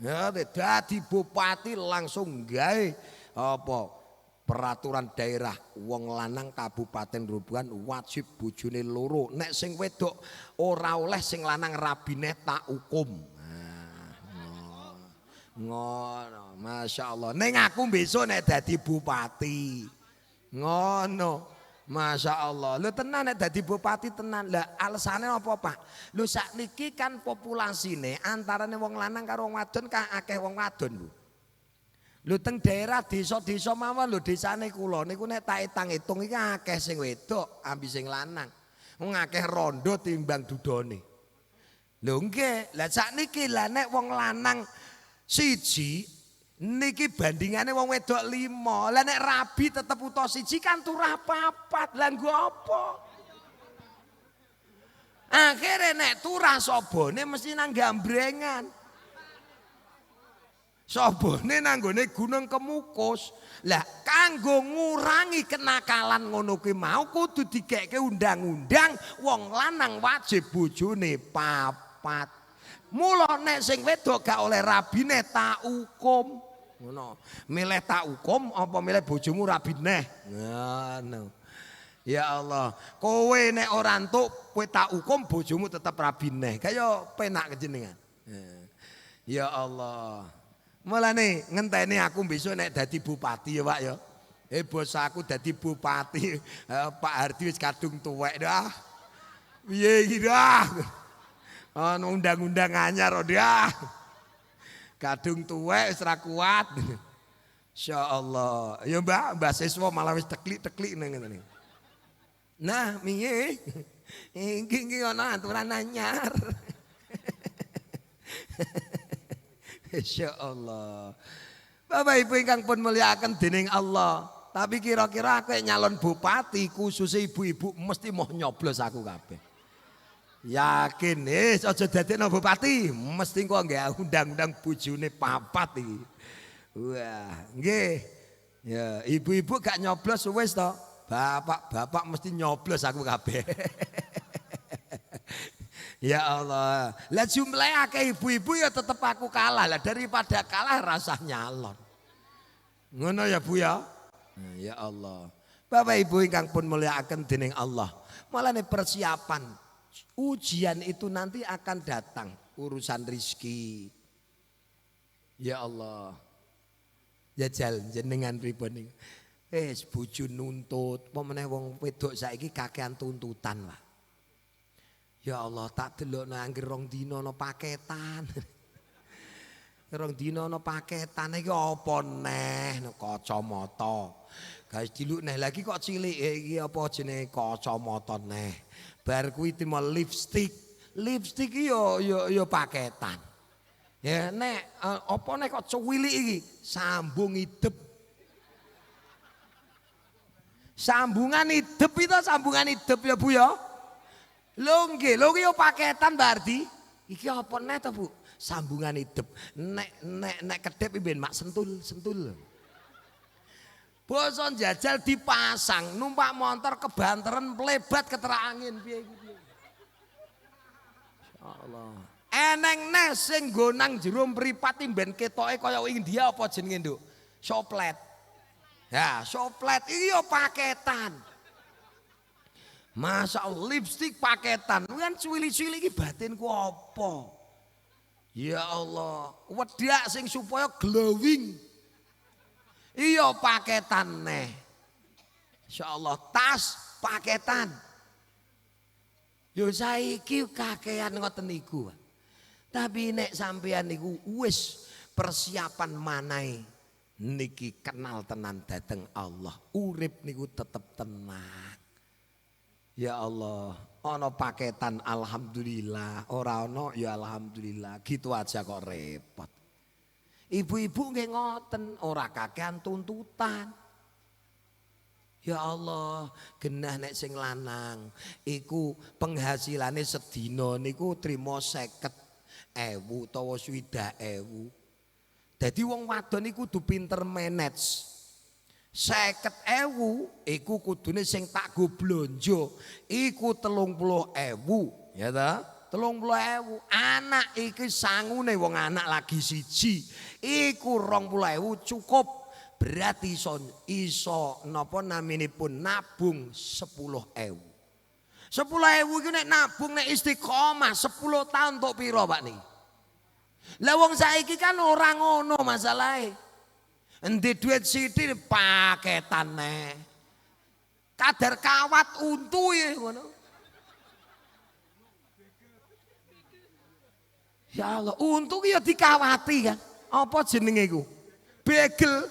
Ya dadi bupati langsung gawe apa? Peraturan daerah wong lanang Kabupaten Rubuhan wajib bojone loro. Nek sing wedok ora oleh, sing lanang rabine tak hukum. Ngono, Masya Allah. Ning aku besok nek dadi bupati. Ngono, Masya Allah. Lho tenan nek dadi bupati tenan. Lah alasane apa, Pak? Lho sakniki kan populasine antarane wong lanang karo wong wadon akeh wong wadon, Bu. Lho teng daerah desa-desa mawon lho desane kula niku nek tak etang-etung iki akeh sing wedok ambi sing lanang. Wong akeh rondo timbang dudone. Lho nggih, lah sakniki lah nek wong lanang siji niki bandingane wong wedok 5. Lah nek rabi tetep uta siji kan turah 4. Lah nggo apa? Akhire nek turah sobone mesti nang gambrengan. Sobone nanggone Gunung Kemukus. Lah kanggo ngurangi kenakalan ngono kuwi mau kudu digeke undang-undang wong lanang wajib bojone 4. Mula nek sing wedok gak oleh rabine tak hukum. Ngono. Milih tak hukum apa milih bojomu rabine? Ngono. Ya Allah, kowe nek ora entuk kowe tak hukum bojomu tetep rabine. Kaya penak kejenengan. Ya Allah. Mulane ngenteni aku besok nek dadi bupati ya Pak ya. Bos aku dadi bupati, Pak Hardi wis kadung tuwek dah. Piye iki dah? Ono undang-undang anyar dah. Kadung tuwek wis ra kuat. Insyaallah. Ya Mbak siswa malah wis teklik-teklik nang ngene. Nah, piye? Iki ana aturan anyar. Insya Allah. Bapak Ibu ingkang pun muliakan dening Allah. Tapi kira-kira aku nyalon bupati khususnya ibu-ibu mesti mau nyoblos aku kabeh. Yakin aja dadekno bupati mesti kok nggih undang-undang bojone 4 iki. Wah, nggih. Ya, ibu-ibu gak nyoblos wis to. Bapak mesti nyoblos aku kabeh. Ya Allah, lah jumlahnya akeh ibu-ibu ya tetep aku kalah lah daripada kalah rasa nyalon. Ngono ya Bu ya. Ya Allah. Bapak Ibu ingkang pun muliakan dening Allah. Malane persiapan ujian itu nanti akan datang urusan rizki. Ya Allah. Jajal jenengan pripun niku. Bojo nuntut, apa meneh wong wedok saiki kakean tuntutan lah. Ya Allah tak delokno anggere 2 dina ana paketan. 2 dina ana paketan iki apa neh kacamata. Guys diluk neh lagi kok cilik iki apa jenenge kacamata neh. Bar kuwi timo lipstik. Lipstik iki yo paketan. Ya nek apa nek kok cuwilik iki sambung hidup. Sambungan hidup itu sambungan hidup ya Bu ya. Lho nggih, lho iki yo paketan Bardi. Iki apa neh to, Bu? Sambungan hidup. Nek kedhep ben mak sentul. Basa njajal dipasang, numpak motor kebanteren plebat keterak angin piye iki piye. Insyaallah. Eneng neh sing nggo nang jero mripat ben ketoke kaya India apa jenenge, Nduk? Soplet. Ya, soplet iki yo paketan. Masa lipstik paketan, kan cuwili-cuwili iki batinku apa? Ya Allah, wedak sing supaya glowing. Iya paketan neh. Insyaallah tas paketan. Yo saiki kakean ngoten niku. Tapi nek sampean niku wis persiapan manahe niki kenal tenan dateng Allah. Urip niku tetep tenang. Ya Allah, ono paketan alhamdulillah, ora ono ya alhamdulillah, gitu aja kok repot. Ibu-ibu nggih ngoten, ora kakean tuntutan. Ya Allah, genah nek sing lanang iku penghasilane sedina niku trimo 50.000 utawa 60.000. Dadi wong wadon iku kudu pinter manage. 50.000 iku kudune sing tak go blonjo iku 30.000 ya ta 30.000 anak iki sangune wong anak lagi siji iku 20.000 cukup berarti iso napa naminipun nabung 10.000 10.000 iki nek nabung nek istiqomah 10 tahun tok pira Pak niki lah wong saiki kan ora ngono masalahe. Endi duit sithik paketan neh. Kadar kawat untu ya ngono. Ya Allah, untu ki ya dikawati kan. Apa jenenge iku? Bagel.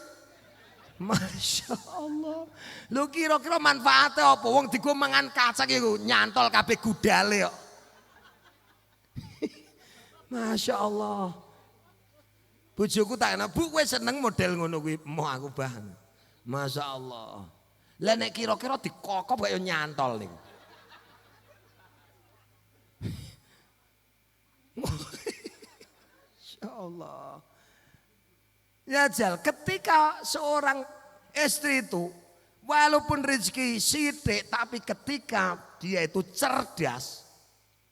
Masya Allah. Lu kira-kira manfaatnya apa? Wong digo mangan kacang iku nyantol kabeh gudale kok. Masya Allah. Bojoku tak enak, Bu kowe seneng model ngono kuwi, mau aku bahan. Masya Allah. Lah nek kira-kira dikokop kaya nyantol niku. Masya Allah. Ya Jal, ketika seorang istri itu walaupun rezeki sithik tapi ketika dia itu cerdas,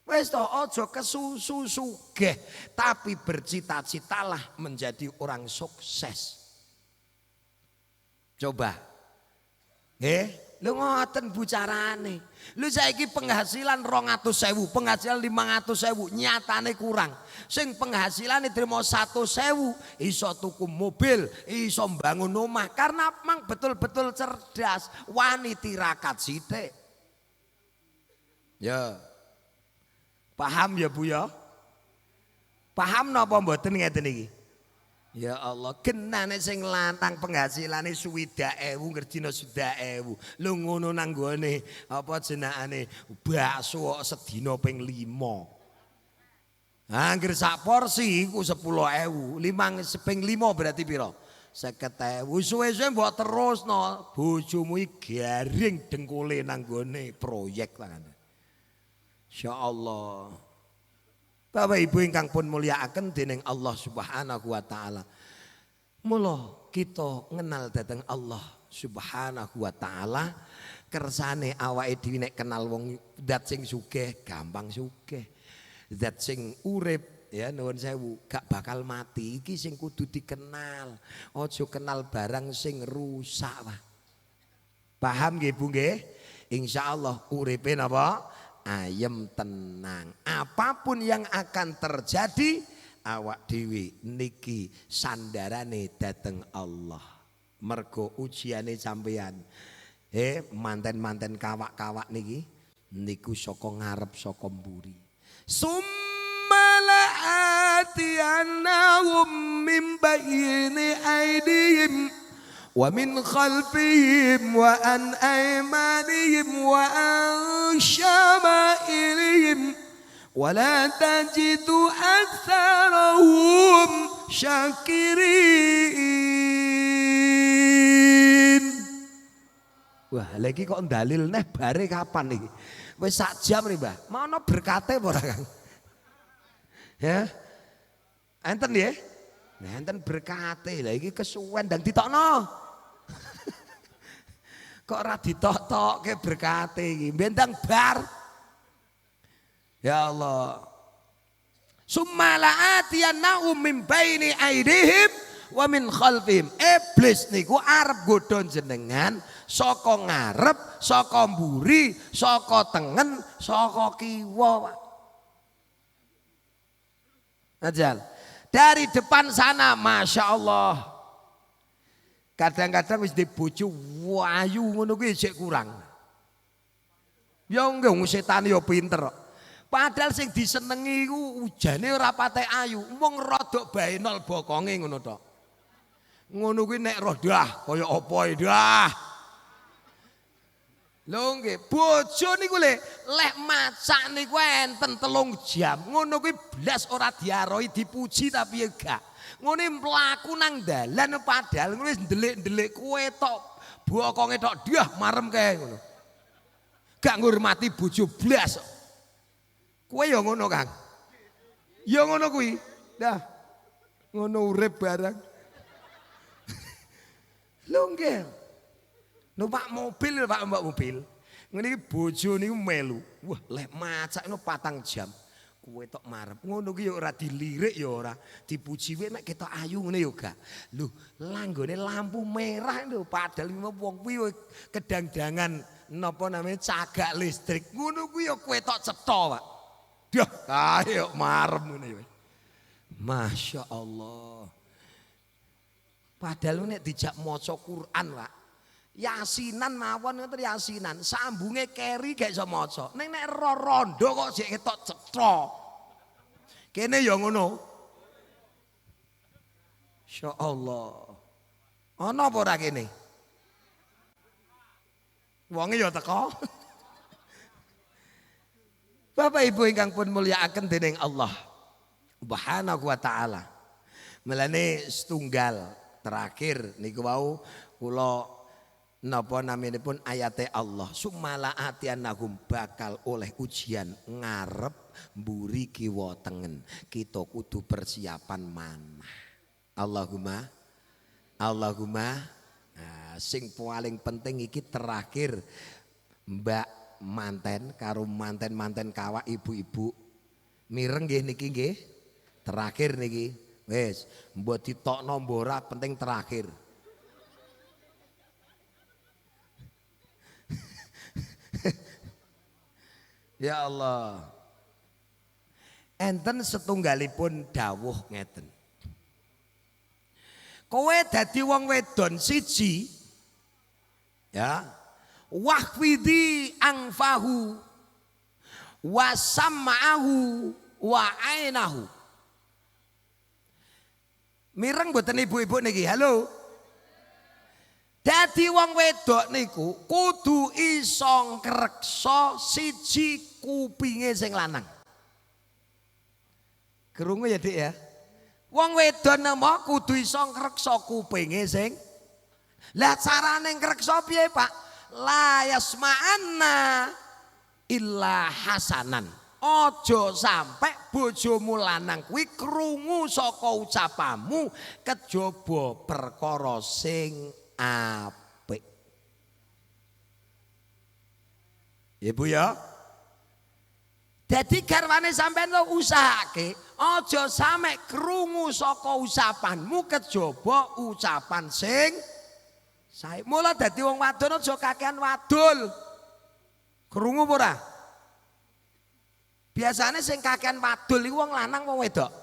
wis to aja kesusu sugih tapi bercita-citalah menjadi orang sukses. Coba. Lu ngoten bu carane. Lu saiki penghasilan 200.000, penghasilan 500.000, nyatane kurang. Sing penghasilan trimo 100.000 iso tuku mobil, iso mbangun omah karena mang betul-betul cerdas, wani tirakat sithik. Ya. Paham ya Bu ya? Paham napa mboten ngeten iki? Ya Allah, genane sing lanang penghasilane 60.000 ngerjino 60.000. Lho ngono nang gone apa jenengane bakso sedina ping 5. Angger sak porsi iku 10.000, 5 ping 5 berarti pira? 50.000. Suwe-suwe mbok terusno, bojomu iki garing dengkule nang gone proyek lah. Insyaallah. Bapak Ibu ingkang pun mulyakaken dening Allah Subhanahu wa taala. Mula kita ngenal dhateng Allah Subhanahu wa taala, kersane awake dhewe nek kenal wong zat sing sugih gampang sugih. Zat sing urip ya nuwun sewu gak bakal mati iki sing kudu dikenal. Aja kenal barang sing rusak wae. Paham nggih Bu nggih? Insyaallah uripe napa? Ayem tenang. Apapun yang akan terjadi awak dewi niki sandarane dateng Allah. Mergo ujiane sampeyan. Manten-manten kawak-kawak niki niku saka ngarep saka mburi. Summala atiyannahum min bayni aydihim wa min khalfihim wa an aymanihim wa an syama'ilihim wa la tajidu aktsarahum syakirin. Wah, lagi kok dalil neh bare kapan iki? Wis sak jam nih, Mbah. Mana berkate apa ora, Kang? Ya. Enten nggih? Nah, enten berkate. Lah iki kesuwen dan ditokno. Kok ora ditok-tokke berkate iki? Bentang bar. Ya Allah. Summala atiyannahum min baini aidihim wa min khalfihim. Iblis niku arep godhon jenengan saka ngarep, saka mburi, saka tengen, saka kiwa. Ajal. Dari depan sana, Masya Allah. Kadang-kadang wis dibojo wayu ngono kuwi sik kurang. Ya nggih wong setan ya pinter. Padahal sing disenengi iku ujane ora patek ayu, mung rodok baenol bokonge ngono tok. Ngono kuwi nek roh dah kaya apa dah. Lho nggih, bojo niku lek masak niku enten 3 jam. Ngono kuwi blas ora diaroi dipuji tapi ya gak. Ngene mlaku nang dalan padahal wis ndelik-ndelik kowe tok. Bokonge tok dah marem kae ngono. Gak ngurmati bojo blas. Kowe ya ngono, Kang. Ya ngono kuwi. Dah. Ngono urip barang. Lho nggih. Numpak mobil, Pak, mbak mobil. Ngene iki bojo niku melu. Wah, lek masak no 4 jam. Kowe tok marep. Ngono ki ya ora dilirik ya ora. Dipuji wae nek ketok ayu ngene ya gak. Lho, langgone lampu merah lho padahal wong kuwi kedang-dangan napa namanya cagak listrik. Ngono kuwi ya kowe tok cetha, Pak. Dah, ayo marem ngene ya. Masya Allah. Padahal nek dijak maca Quran, Pak. Yasinan mawon ngoten yasinan, sambunge keri gak iso maca. Ning nek rondo kok jek ketok cetha. Kene ya ngono. Insyaallah. Ana apa ora kene? Wonge ya teko. Bapak Ibu ingkang pun mulyakaken dening Allah Subhanahu wa taala. Melane setunggal terakhir niku wau kula napa naminipun ayate Allah sumala atianahum bakal oleh ujian ngarep mburi kiwa tengen. Kita kudu persiapan manah. Allahumma nah, sing paling penting iki terakhir Mbak manten karo manten kawak ibu-ibu mireng nggih niki nggih terakhir niki wis mbok ditokno mbora penting terakhir. Ya Allah enten setunggalipun dawuh ngeten kowe dadi wong wedon siji ya wahfidi angfahu wa sam'ahu wa ainahu. Mireng mboten ibu-ibu niki? Halo. Dadi wong wedok niku kudu iso ngreksa siji kupinge sing lanang. Krungu ya Dik ya. Wong wedon napa kudu iso ngreksa kupinge sing. Lah carane ngreksa piye, Pak? La yasma'anna illa hasanan. Ojo sampai bojomu lanang kuwi krungu saka ucapamu kejaba perkara sing apik. Ibu ya. Dadi garwane sampean lo usahake aja sampe krungu saka ucapanmu kejaba ucapan sing sae. Mula dadi wong wadon aja kakean wadul. Krungu apa ora? Biasane sing kakean wadul iku wong lanang wong wedok.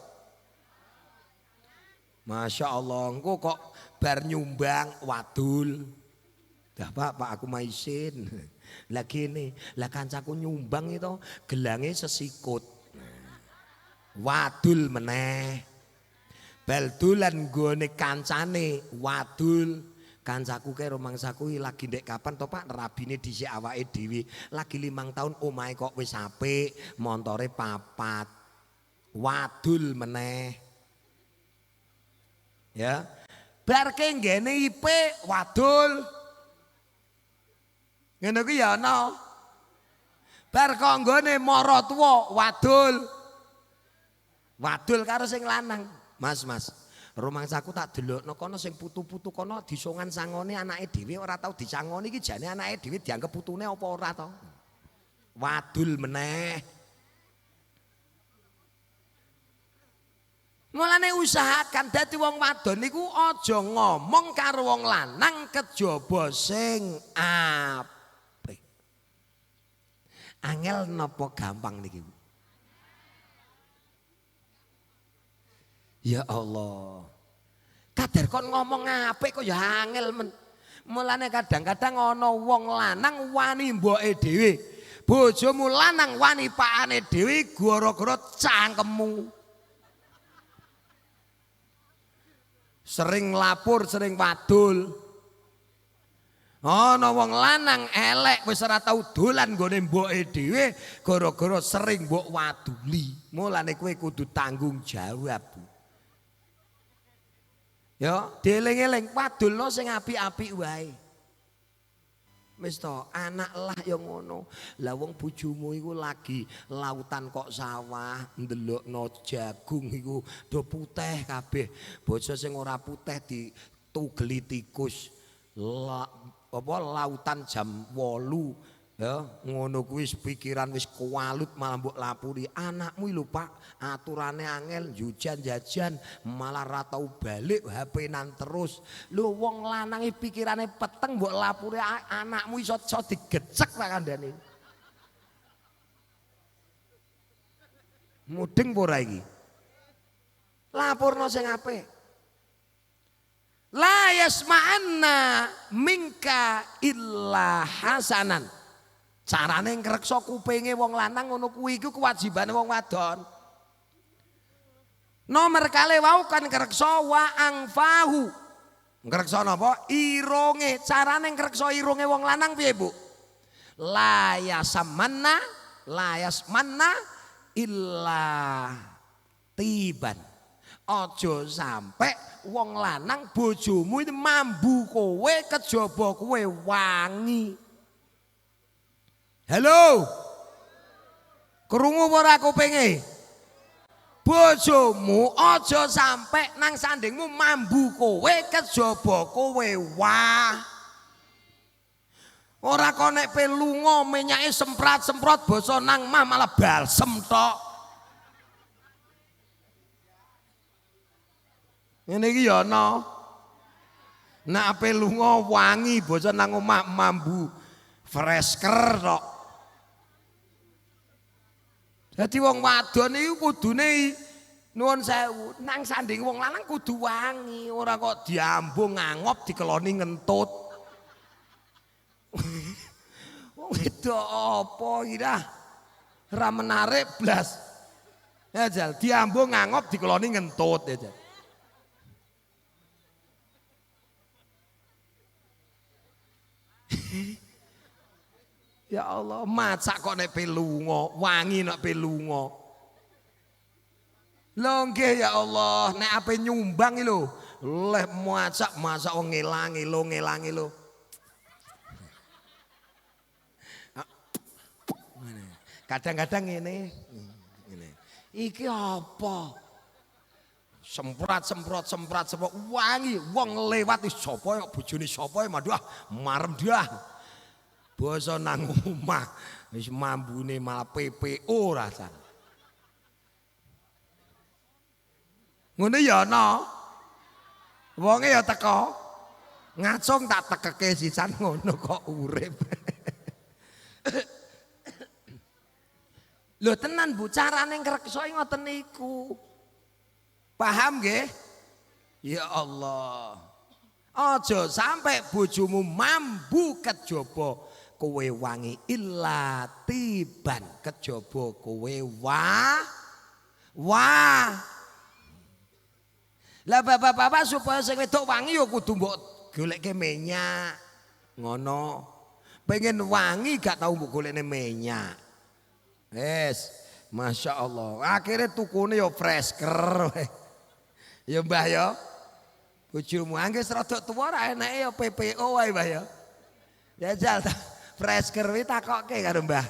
Masya Allah, engko kok bar nyumbang wadul. Dah Pak aku maisin. Lah gini, lah kancaku nyumbang itu gelange sesikut. Wadul meneh. Bal dolan nggone kancane wadul. Kancaku ke romangsaku lagi ndek kapan to Pak rabine dhisik awake dhewe. Lagi 5 tahun omahe kok wis apik, montore 4. Wadul meneh. Ya. Bar kenggene IP wadul. Ngene ku ya ana. Bar konggone mara tuwa wadul. Wadul karo sing lanang. Mas. Rumangsaku tak delokno kono sing putu-putu kono disongan sangone anake dhewe ora tau dicangoni iki jane anake dhewe dianggep putune apa ora to. Wadul meneh. Mulane usahakan dadi wong wadon niku aja ngomong karo wong lanang kejaba sing apik. Angel napa gampang niki? Ya Allah. Kadar kon ngomong apik kok ya angel men. Mulane kadang-kadang ana wong lanang wani mboke dhewe. Bojomu lanang wani pakane dhewe gara-gara cangkemmu. Sering lapor, sering wadul. Ana wong lanang elek wis ora tau dolan nggone mboke dhewe gara-gara sering mbok waduli. Mulane kowe kudu tanggung jawab. Ya, dieling-eling wadulno sing apik-apik wae. Wis to, anak lah ya ngono. Lah wong bojomu iku lagi lautan kok sawah, ndelokno jagung iku do putih kabeh. Bojo sing ora putih ditugeli tikus. Lautan jam 8. Ya, ngono kuwi pikiran wis kualut malah mbok lapuri anakmu lho Pak, aturane angel jujan jajan malah ra tau balik HP-nan terus. Lho wong lanang pikirane peteng mbok lapuri anakmu iso digecek ra kandhane. Mudeng apa ora iki? Laporno sing apik. La yasma'anna minka illa hasanan. Carane ngreksa kupinge wong lanang ngono kuwi iku kewajibane wong wadon. Nomor kali wau kan ngreksa wa angfahu. Ngreksa napa? Irunge. Carane ngreksa irunge wong lanang piye, Bu? Layas manna illa tiban. Aja sampe wong lanang bojomu itu mambu kowe kejaba kowe wangi. Halo. Krungu ora kupinge? Bojomu aja sampe nang sandingmu mambu kowe kejaba kowe wah. Ora kok nek pe lunga menyake semprot-semprot basa nang mah malah balsem tok. Ngene iki ya ana. Nek ape lunga wangi basa nang omah mambu fresker tok. Dadi wong wadon iki kudune nuwun sewu nang sanding wong lanang kudu wangi, ora kok diambung ngangop dikeloni ngentut. Wong wedok apa iki dah? Ora menarik blas. Ya jal diambung ngangop dikeloni ngentut ya jal. Ya Allah, macak kok nek pelunga, wangi nek pelunga. Lho nggih ya Allah, nek ape nyumbang iki lho, leh macak wong ngelangi lho. Kadang-kadang ngene. Iki apa? Semprot wangi, wong lewat wis sapa ya bojone sapa ya maduh marem dia. Basa nang omah wis mambune malah PPO rasane. Ngono ya ana. Wonge ya teko. Ngacung tak tekeke sisan ngono kok urip. Lho tenan Bu, carane ngreksa ngoten niku. Paham nggih? Ya Allah. Aja sampai bojomu mambu kejaba kowe wangi illa tiban kejaba kowe wah. Lah bapak-bapak supaya sing wedok wangi ya kudu mbok goleke minyak. Ngono. Pengen wangi gak tau mbok golekne minyak. Wes, Masya Allah. Akhirnya tukune ya fresker. Ya Mbah ya. Bojomu anggere rada tuwa ra enake ya PPO wae Mbah ya. Jajal fresker wi takokke karo Mbah.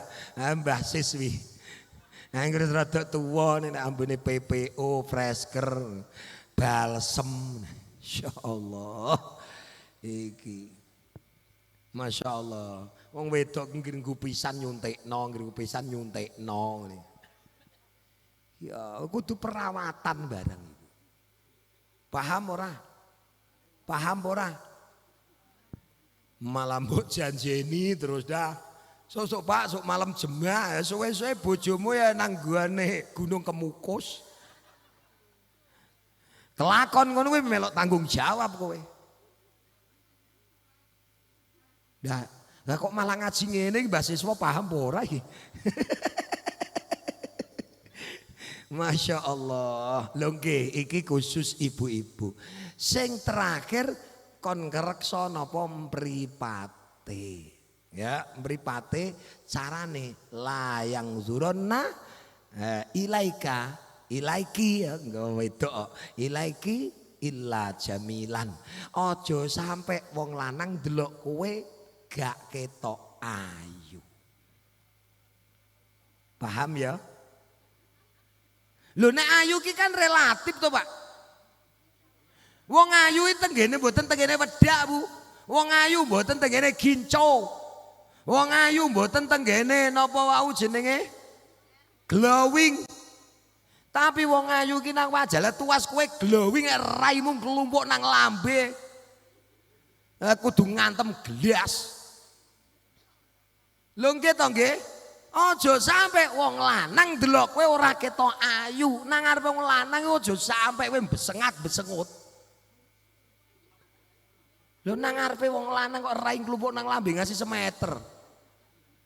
Mbah siswi. Anggere rada tuwa nek ambune PPO fresker balsem. Insyaallah. Iki. Masya Allah. Wong wedok ngringgu pisan nyuntikno. Ya kudu perawatan barang itu. Paham ora? Malam mbok janjeni terus dah. Sosok Pak, sok malam jemaah, suwe-suwe bojomu ya nang gone Gunung Kemukus. Kelakon ngono kuwi melok tanggung jawab kowe. Lah kok malah ngaji ngene iki mbah siswa paham apa ora iki? Masya Allah. Lho nggih iki khusus ibu-ibu. Sing terakhir kon ngreksa napa mripate. Ya, mripate carane layang zuronna ilaiki ya wedok. Ilaiki illa jamilan. Aja sampe wong lanang delok kowe gak ketok ayu. Paham ya? Lho nek ayu ki kan relatif to, Pak. Wong ayu iki tenggene mboten tenggene wedak, Bu. Wong ayu mboten tenggene ginco. Wong ayu mboten tenggene napa wau jenenge glowing. Tapi wong ayu ki nang wajah tuas kowe glowing raimu kelumpuk nang lambe. Kudu ngantem gelas. Lho nggih to nggih? Aja sampe wong lanang delok kowe ora ketok ayu, nang ngarepe wong lanang aja sampe kowe besengat-besengut. Lho nang ngarepe wong lanang kok rai klumpuk nang lambe ngasih semeter.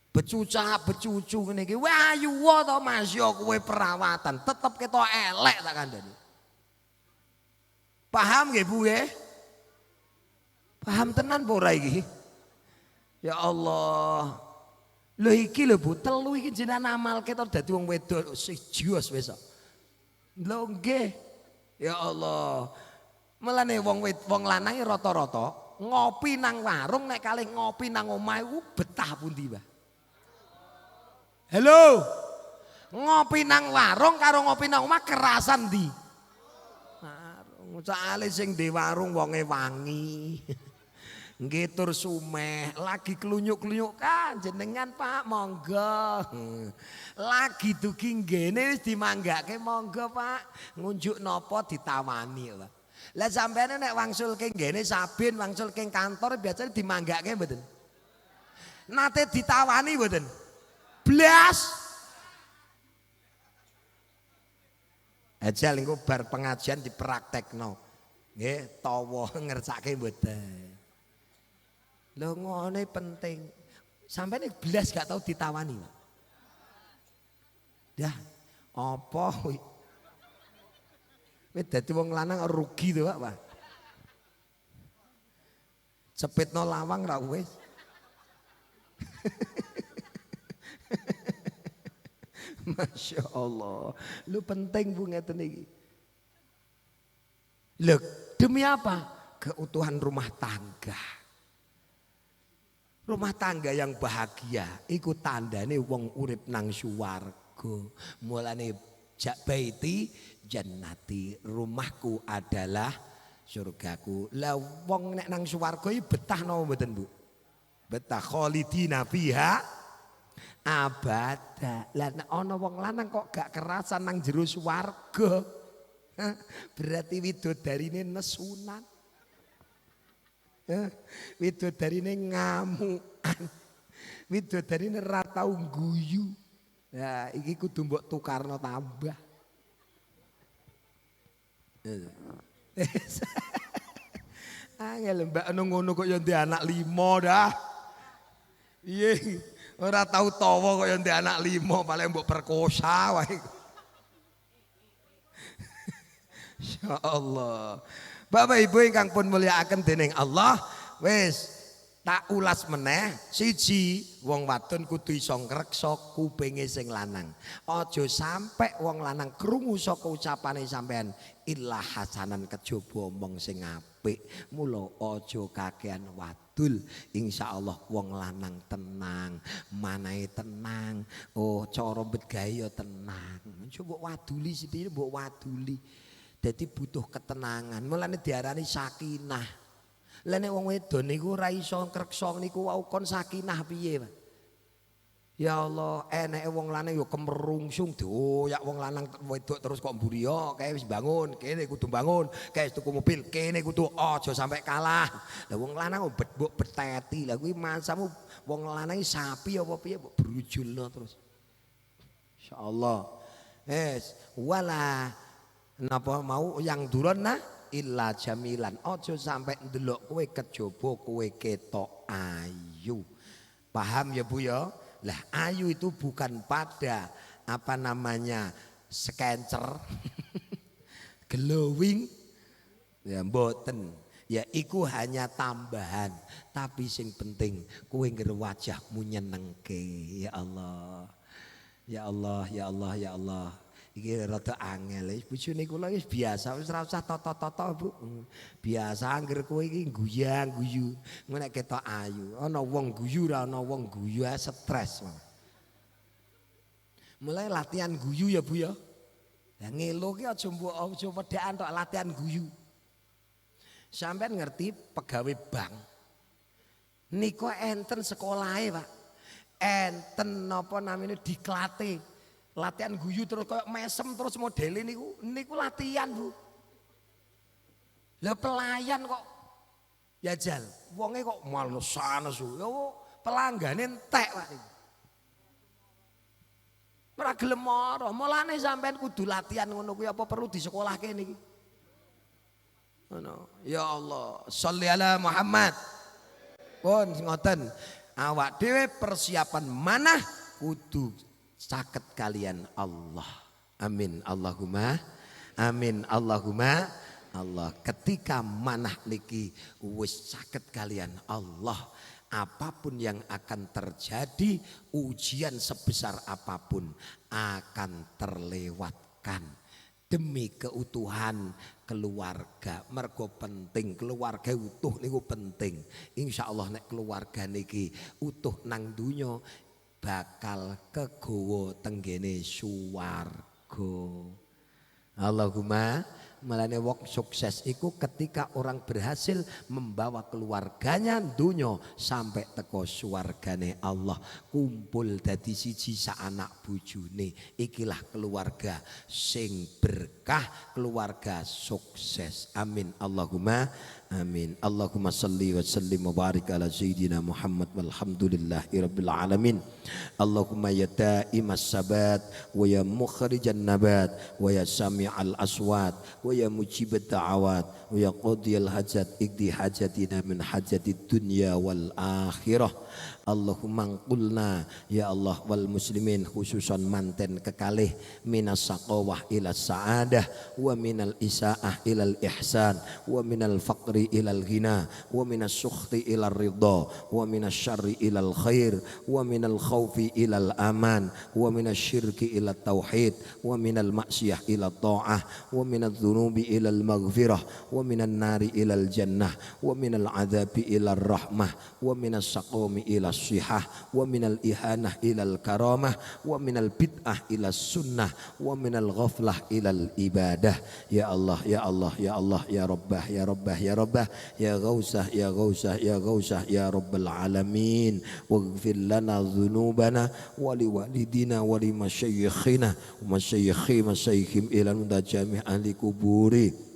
Becuca-becucu ngene iki. Wah ayu to Mas yo kowe perawatan, tetep ketok elek tak kandhani. Paham nggih Bu nggih? Paham tenan apa ora iki? Ya Allah. Lho iki lho Bu, telu iki jenengan amalke to dadi wong wedok siji wis. Lho nggih. Ya Allah. Mulane wong lanang rata-rata ngopi nang warung nek kalih ngopi nang omah iku betah pundi, Mbah? Halo. Ngopi nang warung karo ngopi nang omah kerasan ndi? Warung. Soale sing di warung wonge wangi. Nggih tur sumeh, lagi klunyuk-klunyuk kan jenengan Pak monggo. Lagi dugi nggene wis dimanggake monggo Pak. Ngunjuk napa ditawani Pak. Lah sampeyan nek wangsulke nggene Sabin, wangsulke kantor biasanya dimanggake mboten? Nate ditawani mboten? Blas. Ajal engko bar pengajian dipraktekno. Nggih, tawa ngersake mboten. Lho ngene penting. Sampeyan blas gak tau ditawani, Pak. Dah, apa kuwi? Wis dadi wong lanang rugi to, Pak. Cepitno lawang ra wis. Masya Allah. Lu penting Bu ngeten iki. Lho, demi apa? Keutuhan rumah tangga. Rumah tangga yang bahagia iku tandane wong urip nang swarga. Mulane jak baiti jannati, rumahku adalah surgaku. Lah wong nek nang swarga iki betah napa mboten Bu? Betah khalidina fiha abada. Lah nek ana wong lanang kok gak kerasan nang jero swarga. Berarti widodarine nesunan. Widodarine ngamukan. Widodarine ra tau guyu. Ya iki kudu mbok tukarno tambah. Angel mbak ngono kok ya ndek anak 5 dah. Iya, ora tau tawa kok ya ndek anak 5 paling mbok perkosa wae. Ya Allah. Bapak Ibu ingkang pun mulyakaken dening Allah, wis tak ulas meneh. Siji, wong wadon kudu iso ngreksa kupinge sing lanang. Aja sampe wong lanang krungu saka ucapane sampean illa hasanan kejaba omong sing apik. Mula aja kakean wadul. Insyaallah wong lanang tenang, manahe tenang. Oh, cara begawe ya tenang. Coba waduli sithik, mbok waduli. Jadi butuh ketenangan. Mulane diarani sakinah. Lah nek wong wedon niku ora iso ngreksa niku wau kon sakinah piye, Pak? Ya Allah, eneke wong lanang yo kemerungsung doyak wong lanang wedok terus kok mburi yo kae wis bangun, kene kudu bangun, kae tuku mobil, kene kudu aja sampai kalah. Lah wong lanang mbok beteti. Lah kuwi masamu wong lanang sapi apa piye mbok brujulno terus. Insyaallah. Wala napa mau yang durona illa jamilan. Aja sampai ndelok kowe kejaba kowe ketok ayu. Paham ya Bu ya? Lah ayu itu bukan pada apa namanya skencer glowing ya mboten. Ya iku hanya tambahan, tapi sing penting kowe ngger wajahmu nyenengke. Ya Allah. Ya Allah, ya Allah, ya Allah. Iki rada angel. Bojone kula wis biasa, wis ora usah toto-toto, Bu. Biasa anggere kowe iki guyang-guyu. Ngono nek ketok ayu. Ana wong guyu ora ana wong guyu stres. Mulai latihan guyu ya, Bu ya. Lah ngelo ki aja wedhekan tok latihan guyu. Sampeyan ngerti pegawai bank. Niku enten sekolahe, Pak. Enten napa namanya diklate. Latihan guyu terus kayak mesem terus modele niku latihan Bu. Lah pelayan kok jajal, wonge kok malu sanesu. Yo pelanggane entek Pak niku. Ora gelem mara, mulane sampean kudu latihan ngono kuwi apa perlu disekolahke niki. Ngono. Ya Allah, sholli ala Muhammad. Pun ngoten. Awak dhewe persiapan manah kudu caket kalian Allah. Amin Allahumma. Amin Allahumma. Allah. Ketika manah niki wis saged kalian Allah, apapun yang akan terjadi, ujian sebesar apapun akan terlewatkan demi keutuhan keluarga. Mergo penting keluarga utuh niku penting. Insyaallah nek keluarga niki utuh nang dunya bakal kegowo tenggene swarga. Allahumma. Malane wong sukses iku ketika orang berhasil membawa keluarganya dunyo sampai teko swargane Allah, kumpul dadi siji sak anak bojone. Ikilah keluarga sing berkah, keluarga sukses. Amin Allahumma amin. Allahumma salli wa sallim wa barik ala sayyidina Muhammad walhamdulillahi rabbil alamin. Allahumma ya da'imas sabat wa ya mukhrijan nabat wa ya sami'al aswat wa ya mujibat da'awat wa ya qadiyal hajat ikdi hajatina min hajatid dunya wal akhirah. Allahumma qulna ya Allah wal muslimin khususan manten kekalih minas saqawah ila sa'adah wa minal isaah ilal ihsan wa minal faqri ilal ghina wa minas sukhti ilal ridha wa minas syarri ilal khair wa minal khawfi ilal aman wa minas syirki ilal tauhid wa minal maksiyah ilal ta'ah wa minal dhunubi ilal maghfirah wa minan nari ilal jannah wa minal adzabi ilal rahmah wa minas saqami ilal sihah wa minal ihanah ilal karamah wa minal bid'ah ilal sunnah wa minal ghaflah ilal ibadah. Ya Allah ya Allah ya Allah ya Rabbah ya Rabbah ya Rabbah ya Ghausah ya Ghausah ya Ghausah ya Rabbal alamin. Waghfir lana dhunubana wa liwalidina wa limasyayikhina wa masyayikhim ilal mudajami ahli kuburi.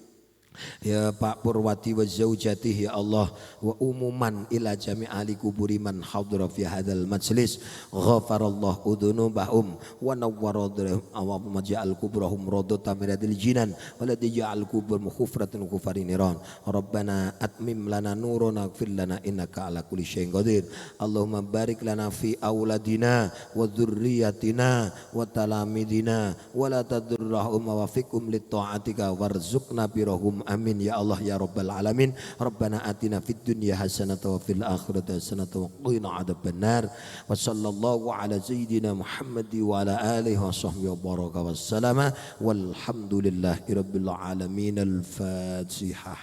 Ya Pak Purwati wa zaujatih ya Allah wa umuman ila jami' ahli kuburi man hadra fi hadzal majlis ghafarallahu dzunubahum wa nawwara wa maj'al kubrahum radatan miradil jinan wa la taj'al kubur mukhufratan kufariran. Rabbana atmim lana nurana ighfir lana innaka ala kulli syai'in qadir. Allahumma barik lana fi auladina wa dzurriyyatina wa talamidina wa la tadurrahum wa fiqhum lit ta'atika warzuqna birahum. Amin ya Allah ya Rabbal alamin. Rabbana atina fid dunya hasanatan wa fil akhirati hasanatan wa qina adzabannar. Wa sallallahu ala sayyidina Muhammad wa ala alihi wa sahbihi wa baraka wassalamu walhamdulillahi rabbil alamin. Al-Fatihah.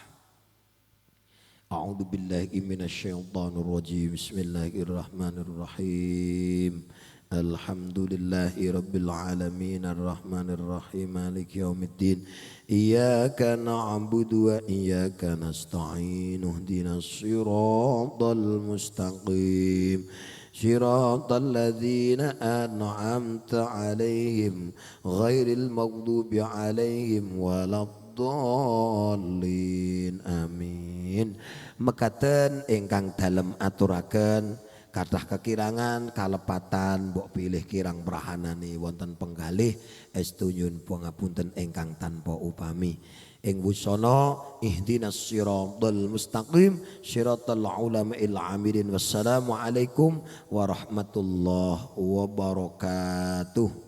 A'udzu billahi minasy syaithanir rajim. Bismillahirrahmanirrahim. Alhamdulillahi rabbil alamin arrahmanir rahim maliki yaumiddin. Iyyaka na'budu wa iyyaka nasta'in. Ihdinas siratal mustaqim. Siratal ladzina an'amta 'alaihim ghairil maghdubi 'alaihim waladdallin. Amin. Mekaten ingkang dalem aturaken kathah kekirangan kalepatan mbok pilih kirang prahanane wonten penggalih estu nyuwun pangapunten ingkang tanpa upami. Ing wusana ihdinas siratal mustaqim siratal ulama'il amilin. Wassalamu alaikum warahmatullahi wabarakatuh.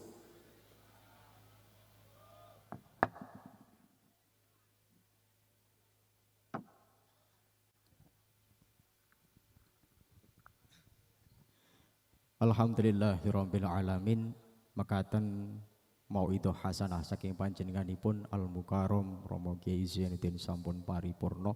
Alhamdulillahirabbil alamin. Mekaten mauidhah hasanah saking panjenenganipun Al Mukarram Rama Kyai Zainuddin sampun paripurna.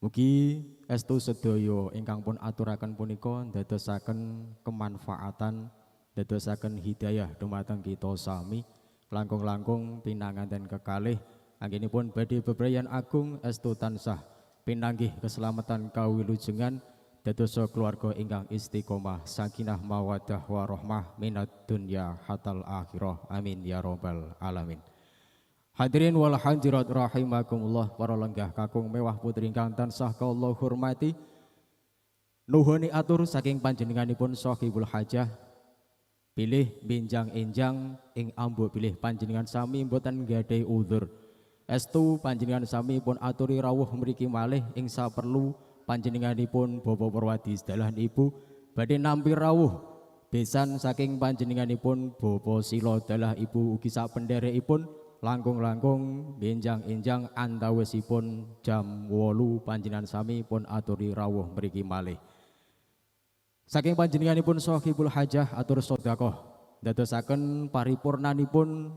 Mugi estu sedaya ingkang pun aturaken punika ndadosaken kemanfaatan, ndadosaken hidayah dumateng kita sami. Langkung-langkung pinanganten kekalih anggenipun badhe bebrayan agung estu tansah pinanggih keselamatan kawilujengan dadosa keluarga ingkang istiqomah sakinah mawaddah warahmah minad dunya hatal akhirah. Amin ya rabbal alamin. Hadirin wal hadirat rahimakumullah, para lenggah kakung mewah putri ingkang tansah kula hormati. Nuhuni atur saking panjenenganipun Sahibul Hajah pilih benjang enjang ing ambu pilih panjenengan sami mboten gadhahi uzur. Estu panjenengan sami pun aturi rawuh mriki malih ing saperlu panjenenganipun Bapak Purwadi sedalah ibu badhe nampi rawuh besan saking panjenenganipun Bapak Sila dalah ibu ugi sak penderekipun langkung-langkung benjang-enjang antawisipun jam 8 panjenengan sami pun aturi rawuh mriki malih. Saking panjenenganipun Shahibul Hajah atur sedekah dadosaken paripurnanipun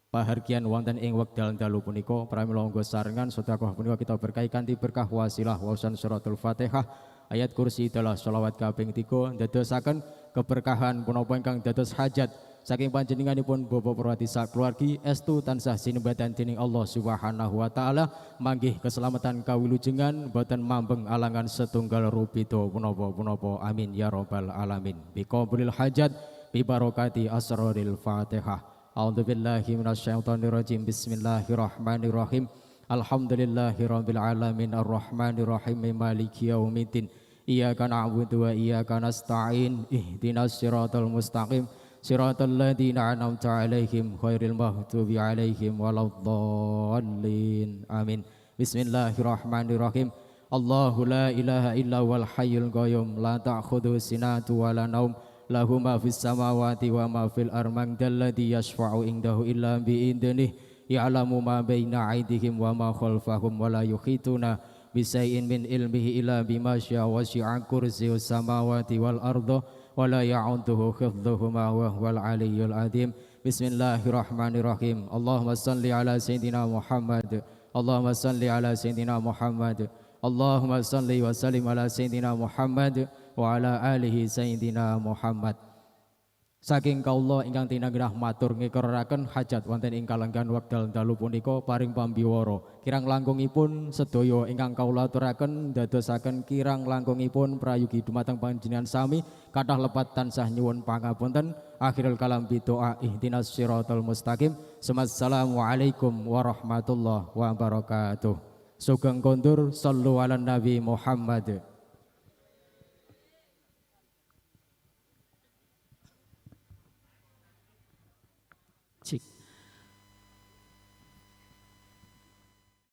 pahargyan wonten ing wekdal dalu punika pramila angga sarengan sedekah punika kita berkahi kanthi berkah wasilah waosan suratul Fatihah ayat kursi dalah sholawat kaping 3 dadosaken keberkahan punapa ingkang dados hajat saking panjenenganipun Bapak Purwati sakeluargi estu tansah sinembadan dening Allah Subhanahu wa taala manggih keselamatan kawilujengan boten mambeng alangan setunggal rupito punapa-punapa amin ya rabbal alamin biqabulil hajat bi barokati asraril Fatihah. A'udzubillahi minasyaitonirrajim. Bismillahirrahmanirrahim. Alhamdulillahirabbil alamin arrahmanirrahim maliki yaumiddin. Iyyaka na'budu wa iyyaka nasta'in. Ihdinas siratal mustaqim. Siratal ladzina an'amta 'alaihim ghairil maghdubi 'alaihim waladdallin. Amin. Bismillahirrahmanirrahim. Allahu la ilaha illa wal hayyul qayyum la ta'khudhuhu sinatun wa la naum lahu ma fis samawati wa ma fil ardi alladzi yashfa'u indahu illa bi idnih ya'lamu ma baina aydihim wa ma khalfahum wa la yuhituna bi syai'in min ilmihi illa bima syaa wasi'a kursiyyus samawati wal arda wa la ya'uduhu hifdhuhuma wa huwal aliyyul azim. Bismillahirrahmanirrahim. Allahumma shalli ala sayidina Muhammad. Allahumma shalli ala sayidina Muhammad. Allahumma shalli wa sallim ala sayidina Muhammad wa ala alihi sayidina Muhammad. Saking kaula ingkang tinanggah matur ngekeraken hajat wonten ing kalenggan wekdal dalu punika paring pambiwara. Kirang langkungipun sedaya ingkang kaula aturaken dadosaken kirang langkungipun prayugi dumateng panjenengan sami kathah lepat tansah nyuwun pangapunten. Akhirul kalam bi doa ihdinas siratal mustaqim. Assalamualaikum warahmatullahi wabarakatuh. Sugeng kondur sallu ala Nabi Muhammad. Cik.